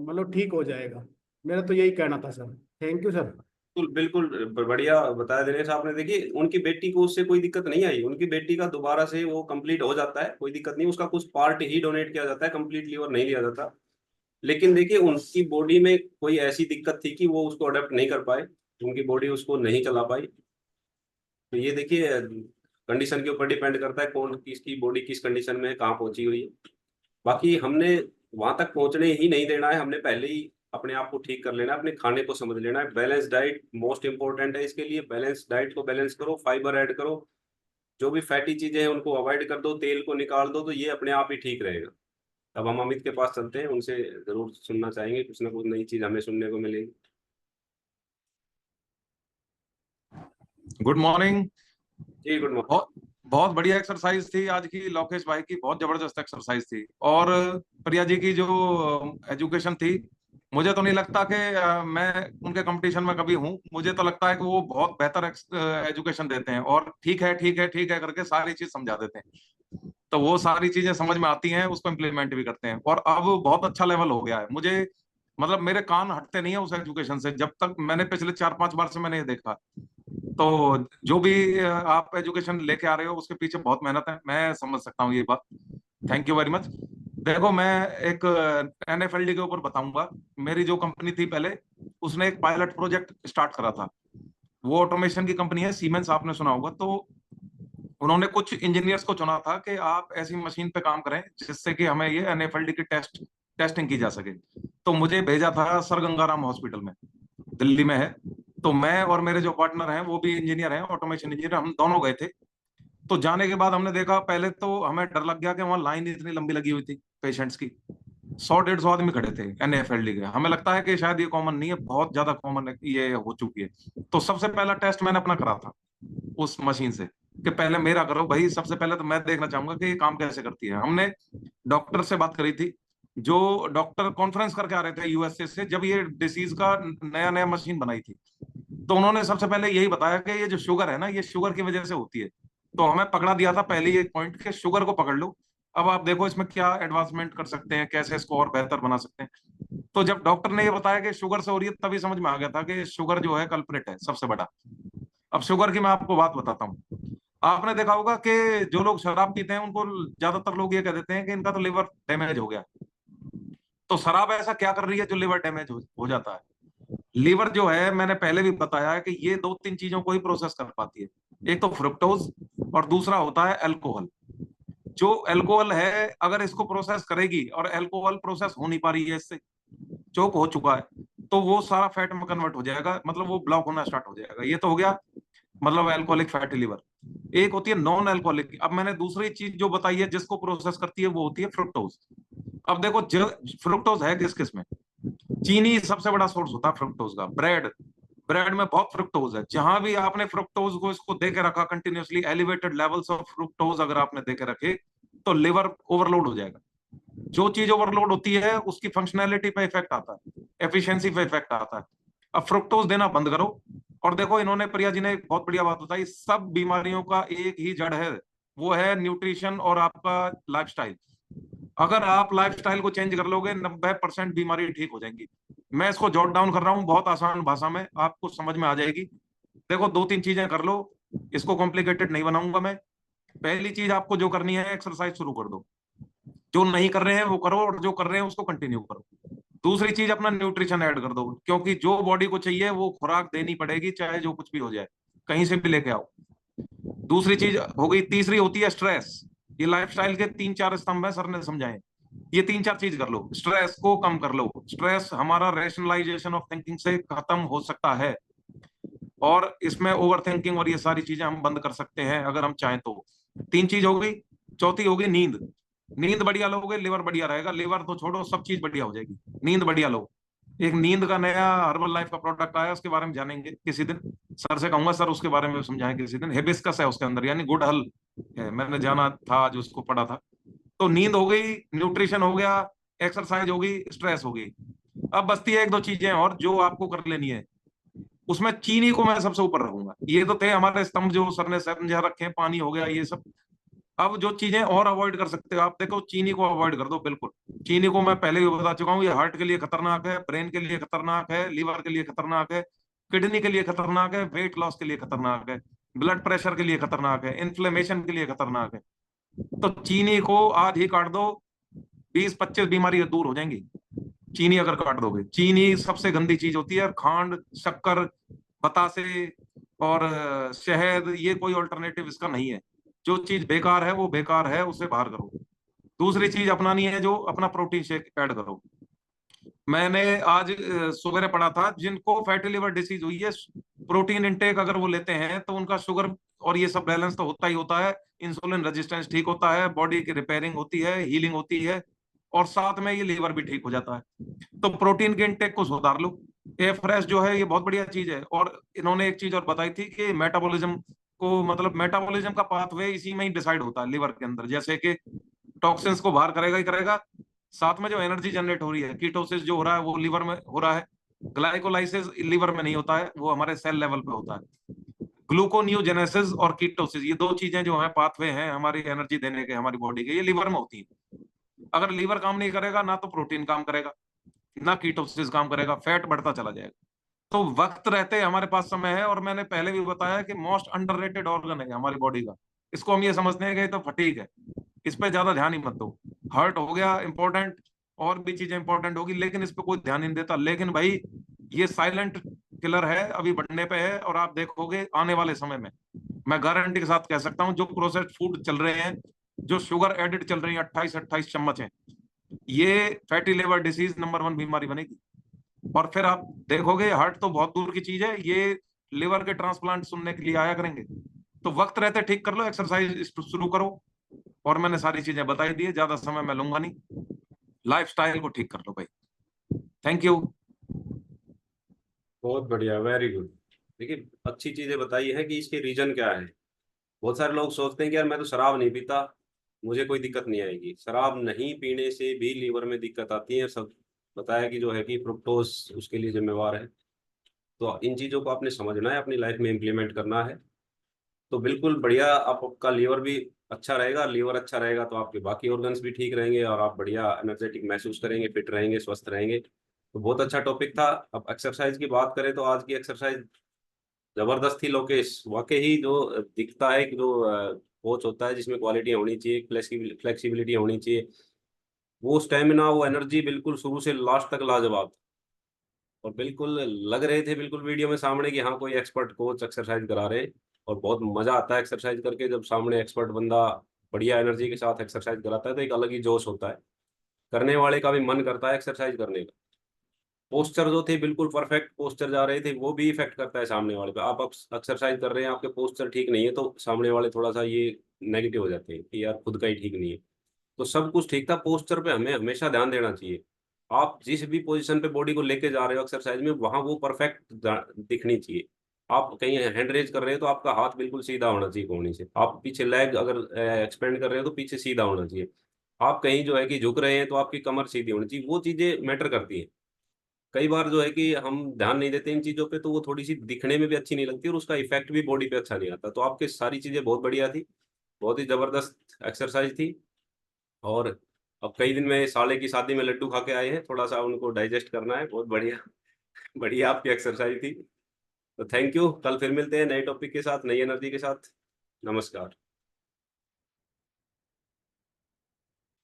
मतलब ठीक हो जाएगा। मेरा तो यही कहना था सर। Thank you sir. बिल्कुल बिल्कुल बढ़िया बताया दिनेश आपने। देखिए उनकी बेटी को उससे कोई दिक्कत नहीं आई, उनकी बेटी का दोबारा से वो कंप्लीट हो जाता है, कोई दिक्कत नहीं। उसका कुछ पार्ट ही डोनेट किया जाता है, कंप्लीट लीवर नहीं लिया जाता। लेकिन देखिए उनकी बॉडी में कोई ऐसी दिक्कत थी कि वो उसको अडेप्ट नहीं कर पाए, उनकी बॉडी उसको नहीं चला पाई। तो ये देखिए कंडीशन के ऊपर डिपेंड करता है, कौन किसकी बॉडी किस कंडीशन में है, कहाँ पहुंची हुई है। बाकी हमने वहां तक पहुंचने ही नहीं देना है, हमने पहले ही अपने आप को ठीक कर लेना है, अपने खाने को समझ लेना है। बैलेंस डाइट मोस्ट इंपॉर्टेंट है इसके लिए। बैलेंस डाइट को बैलेंस करो, फाइबर ऐड करो, जो भी फैटी चीजें हैं उनको अवॉइड कर दो, तेल को निकाल दो, तो ये अपने आप ही ठीक रहेगा। अब हम अमित के पास चलते हैं, उनसे जरूर सुनना चाहेंगे, कुछ ना कुछ नई चीज हमें सुनने को मिलेगी। Good morning. जी गुड मॉर्निंग। बहुत बहुत बढ़िया एक्सरसाइज थी आज की, लोकेश भाई की बहुत जबरदस्त एक्सरसाइज थी। और प्रिया जी की जो एजुकेशन थी, मुझे तो नहीं लगता कि मैं उनके कंपटीशन में कभी हूँ। मुझे तो लगता है कि वो बहुत बेहतर एजुकेशन देते हैं और ठीक है ठीक है ठीक है करके सारी चीज समझा देते हैं। तो वो सारी चीजें समझ में आती हैं, उसको इम्प्लीमेंट भी करते हैं और अब बहुत अच्छा लेवल हो गया है। मुझे मतलब मेरे कान हटते नहीं है उस एजुकेशन से, जब तक मैंने पिछले 4-5 बार से मैंने ये देखा। तो जो भी आप एजुकेशन लेके आ रहे हो उसके पीछे बहुत मेहनत है, मैं समझ सकता हूँ ये बात। Thank you very much. देखो मैं एक एनएफएलडी के ऊपर बताऊंगा। मेरी जो कंपनी थी पहले, उसने एक पायलट प्रोजेक्ट स्टार्ट करा था। वो ऑटोमेशन की कंपनी है सीमेंस, आपने सुना होगा। तो उन्होंने कुछ इंजीनियर्स को चुना था कि आप ऐसी मशीन पे काम करें जिससे कि हमें ये एनएफएलडी की टेस्टिंग की जा सके। तो मुझे भेजा था सर गंगाराम हॉस्पिटल में, दिल्ली में है। तो मैं और मेरे जो पार्टनर हैं वो भी इंजीनियर हैं, ऑटोमेशन इंजीनियर, हम दोनों गए थे। तो जाने के बाद हमने देखा, पहले तो हमें डर लग गया कि वहां लाइन इतनी लंबी लगी हुई थी पेशेंट्स की। 100-150 आदमी खड़े थे एनएफएलडी के। हमें लगता है कि शायद ये कॉमन नहीं है, बहुत ज्यादा कॉमन ये हो चुकी है। तो सबसे पहला टेस्ट मैंने अपना करा था उस मशीन से, कि पहले मेरा करो भाई, सबसे पहले तो मैं देखना चाहूंगा कि ये काम कैसे करती है। हमने डॉक्टर से बात करी थी, जो डॉक्टर कॉन्फ्रेंस करके आ रहे थे यूएसए से, जब ये डिसीज का नया नया मशीन बनाई थी। तो उन्होंने सबसे पहले यही बताया कि ये जो शुगर है ना, ये शुगर की वजह से होती है। तो हमें पकड़ा दिया था पहले एक पॉइंट के, शुगर को पकड़ लो, अब आप देखो इसमें क्या एडवांसमेंट कर सकते हैं, कैसे इसको और बेहतर बना सकते हैं। तो जब डॉक्टर ने ये बताया कि शुगर से हो रही है, तभी समझ में आ गया था कि शुगर जो है कल्प्रिट है सबसे बड़ा। अब शुगर की मैं आपको बात बताता हूँ। आपने देखा होगा कि जो लोग शराब पीते हैं उनको ज्यादातर लोग ये कह देते हैं कि इनका तो लिवर डैमेज हो गया। तो शराब ऐसा क्या कर रही है जो लिवर डैमेज हो जाता है? लीवर जो है, मैंने पहले भी बताया है कि ये 2-3 चीजों को ही प्रोसेस कर पाती है। एक तो फ्रुक्टोज और दूसरा होता है अल्कोहल। जो अल्कोहल है, अगर इसको प्रोसेस करेगी और अल्कोहल प्रोसेस हो नहीं पा रही है, इससे चोक हो चुका है, तो वो सारा फैट में कन्वर्ट हो जाएगा, मतलब वो ब्लॉक होना स्टार्ट हो जाएगा। ये तो हो गया मतलब अल्कोहलिक फैटी लिवर। एक होती है नॉन अल्कोहलिक। अब मैंने दूसरी चीज जो बताई है जिसको प्रोसेस करती है, वो होती है फ्रुक्टोज। अब देखो फ्रुक्टोज है किस किस में? चीनी सबसे बड़ा सोर्स होता है फ्रुक्टोज का। ब्रेड, ब्रेड में बहुत फ्रुक्टोज है। जहां भी आपने फ्रुक्टोज को इसको देके रखा continuously, elevated levels of fructose अगर आपने देके रखे, तो लिवर ओवरलोड हो जाएगा। जो चीज ओवरलोड होती है उसकी फंक्शनैलिटी पे इफेक्ट आता है, एफिशिएंसी पे इफेक्ट आता है। अब फ्रुक्टोज देना बंद करो। और देखो, इन्होंने, प्रिया जी ने एक बहुत बढ़िया बात बताई, सब बीमारियों का एक ही जड़ है, वो है न्यूट्रिशन और आपका लाइफस्टाइल। अगर आप लाइफस्टाइल को चेंज कर लोगे, 90% बीमारी ठीक हो जाएंगी। मैं इसको जॉट डाउन कर रहा हूँ बहुत आसान भाषा में, आपको समझ में आ जाएगी। देखो 2-3 चीजें कर लो, इसको कॉम्प्लिकेटेड नहीं बनाऊंगा मैं। पहली चीज आपको जो करनी है, एक्सरसाइज शुरू कर दो। जो नहीं कर रहे हैं वो करो, और जो कर रहे हैं उसको कंटिन्यू करो। दूसरी चीज, अपना न्यूट्रिशन ऐड कर दो, क्योंकि जो बॉडी को चाहिए वो खुराक देनी पड़ेगी, चाहे जो कुछ भी हो जाए, कहीं से भी लेके आओ। दूसरी चीज हो गई। तीसरी होती है स्ट्रेस। ये लाइफस्टाइल के 3-4 स्तंभ है, सर ने समझाए। ये 3-4 चीज कर लो, स्ट्रेस को कम कर लो। स्ट्रेस हमारा रैशनलाइजेशन ऑफ थिंकिंग से खत्म हो सकता है, और इसमें ओवर थिंकिंग और ये सारी चीजें हम बंद कर सकते हैं अगर हम चाहें तो। 3 चीज हो गई। चौथी होगी नींद। नींद बढ़िया लोगे, लिवर बढ़िया रहेगा। लिवर तो छोड़ो, सब चीज बढ़िया हो जाएगी। नींद बढ़िया लो। एक नींद का नया हर्बल लाइफ का प्रोडक्ट आया, उसके बारे में जानेंगे किसी दिन। सर से कहूंगा सर उसके बारे में समझाएं किसी दिन। हिबिस्कस है उसके अंदर, यानी गुड़ हल है, मैंने जाना था आज, उसको पढ़ा था। तो नींद हो गई, न्यूट्रिशन हो गया, एक्सरसाइज हो गई, स्ट्रेस हो गई। अब बचती है 1-2 चीजें और जो आपको कर लेनी है। उसमें चीनी को मैं सबसे ऊपर रखूंगा। ये तो थे हमारे स्तंभ जो सर ने समझा रखे हैं, पानी हो गया, ये सब। अब जो चीजें और अवॉइड कर सकते हो आप, देखो चीनी को अवॉइड कर दो बिल्कुल। चीनी को मैं पहले भी बता चुका हूँ, ये हार्ट के लिए खतरनाक है, ब्रेन के लिए खतरनाक है, लीवर के लिए खतरनाक है, किडनी के लिए खतरनाक है, वेट लॉस के लिए खतरनाक है, ब्लड प्रेशर के लिए खतरनाक है, इन्फ्लेमेशन के लिए खतरनाक है। तो चीनी को आज ही काट दो, 20-25 बीमारी दूर हो जाएंगी। चीनी अगर काट दोगे। चीनी सबसे गंदी चीज होती है। खांड, शक्कर, बतासे और शहद, ये कोई ऑल्टरनेटिव इसका नहीं है। जो चीज बेकार है वो बेकार है, उसे बाहर करो। दूसरी चीज अपनानी है, जो अपना प्रोटीन शेक ऐड करो। मैंने आज सवेरे पढ़ा था, जिनको फैटी लिवर डिसीज हुई है, प्रोटीन इंटेक अगर वो लेते हैं तो उनका शुगर और ये सब बैलेंस तो होता ही होता है, इंसुलिन रेजिस्टेंस ठीक होता है, बॉडी की रिपेयरिंग होती है, हीलिंग होती है, और साथ में ये लीवर भी ठीक हो जाता है। तो प्रोटीन के इंटेक को सुधार लो। ए फ्रेश जो है ये बहुत बढ़िया चीज है। और इन्होंने एक चीज और बताई थी कि मेटाबॉलिज्म को, मतलब मेटाबॉलिज्म का पाथवे इसी में ही डिसाइड होता है लिवर के अंदर, जैसे कि टॉक्सिन्स को बाहर करेगा ही करेगा, साथ में जो एनर्जी जनरेट हो रही है, कीटोसिस जो हो रहा है वो लीवर में हो रहा है, ग्लाइकोलाइसिस लीवर में नहीं होता है, वो हमारे सेल लेवल पे होता है। ग्लूकोन्यूजेनेसिस और कीटोसिस, ये दो चीजें जो है पाथवे हैं हमारी एनर्जी देने के हमारी बॉडी के, ये लीवर में होती है। अगर लीवर काम नहीं करेगा ना तो प्रोटीन काम करेगा, ना कीटोसिस काम करेगा, फैट बढ़ता चला जाएगा। तो वक्त रहते हमारे पास समय है, और मैंने पहले भी बताया कि मोस्ट अंडररेटेड ऑर्गन है हमारी बॉडी का। इसको हम ये समझते हैं कि ये तो फटीक है, इस पे ज्यादा ध्यान ही मत दो। हर्ट हो गया इंपॉर्टेंट, और भी चीजें इंपॉर्टेंट होगी, लेकिन इस पे कोई ध्यान नहीं देता। लेकिन भाई ये साइलेंट किलर है, अभी बढ़ने पे है, और आप देखोगे आने वाले समय में, मैं गारंटी के साथ कह सकता हूँ, जो प्रोसेस्ड फूड चल रहे हैं, जो शुगर एडिड चल रही है, 28-28 चम्मच है, ये फैटी लिवर डिसीज नंबर 1 बीमारी बनेगी। और फिर आप देखोगे हार्ट तो बहुत दूर की चीज है, ये लिवर के ट्रांसप्लांट सुनने के लिए आया करेंगे। तो वक्त रहते ठीक कर लो, एक्सरसाइज शुरू करो, और मैंने सारी चीजें बताई दी है, ज्यादा समय मैं लूंगा नहीं। लाइफस्टाइल को ठीक कर लो भाई। Thank you. बहुत बढ़िया, वेरी गुड। देखिए, अच्छी चीजें बताई है कि इसके रीजन क्या है। बहुत सारे लोग सोचते हैं कि यार मैं तो शराब नहीं पीता, मुझे कोई दिक्कत नहीं आएगी। शराब नहीं पीने से भी लीवर में दिक्कत आती है। सब बताया कि जो है कि फ्रुक्टोज उसके लिए जिम्मेवार है। तो इन चीज़ों को आपने समझना है, अपनी लाइफ में इम्प्लीमेंट करना है। तो बिल्कुल बढ़िया, आपका लीवर भी अच्छा रहेगा। लीवर अच्छा रहेगा तो आपके बाकी ऑर्गन्स भी ठीक रहेंगे, और आप बढ़िया एनर्जेटिक महसूस करेंगे, फिट रहेंगे, स्वस्थ रहेंगे। तो बहुत अच्छा टॉपिक था। अब एक्सरसाइज की बात करें तो आज की एक्सरसाइज जबरदस्त थी लोकेश। वाकई ही जो दिखता है कि जो कोच होता है जिसमें क्वालिटी होनी चाहिए, फ्लेक्सिबिलिटी होनी चाहिए, वो स्टेमिना, वो एनर्जी बिल्कुल शुरू से लास्ट तक लाजवाब। और बिल्कुल लग रहे थे बिल्कुल वीडियो में सामने कि हाँ कोई एक्सपर्ट कोच एक्सरसाइज करा रहे हैं। और बहुत मजा आता है एक्सरसाइज करके, जब सामने एक्सपर्ट बंदा बढ़िया एनर्जी के साथ एक्सरसाइज कराता है तो एक अलग ही जोश होता है। करने वाले का भी मन करता है एक्सरसाइज करने का। पोस्चर जो थे बिल्कुल परफेक्ट पोस्चर जा रहे थे, वो भी इफेक्ट करता है सामने वाले पे। आप एक्सरसाइज कर रहे हैं, आपके पोस्चर ठीक नहीं है, तो सामने वाले थोड़ा सा ये नेगेटिव हो जाते हैं कि यार खुद का ही ठीक नहीं है। तो सब कुछ ठीक था, पोस्चर पे हमें हमेशा ध्यान देना चाहिए। आप जिस भी पोजीशन पे बॉडी को लेके जा रहे हो एक्सरसाइज में, वहां वो परफेक्ट दिखनी चाहिए। आप कहीं हैंड रेज कर रहे हो तो आपका हाथ बिल्कुल सीधा होना चाहिए कोहनी से। आप पीछे लेग अगर एक्सपेंड कर रहे हो तो पीछे सीधा होना चाहिए। आप कहीं जो है कि झुक रहे हैं तो आपकी कमर सीधी होनी चाहिए। वो चीजें मैटर करती हैं। कई बार जो है कि हम ध्यान नहीं देते इन चीजों पे, तो वो थोड़ी सी दिखने में भी अच्छी नहीं लगती और उसका इफेक्ट भी बॉडी पे अच्छा नहीं आता। तो आपके सारी चीजें बहुत बढ़िया थी, बहुत ही जबरदस्त एक्सरसाइज थी। और अब कई दिन में साले की शादी में लड्डू खा के आए हैं, थोड़ा सा उनको डाइजेस्ट करना है। बहुत बढ़िया बढ़िया आपकी एक्सरसाइज थी। तो थैंक यू। कल फिर मिलते हैं नए टॉपिक के साथ, नई एनर्जी के साथ। नमस्कार।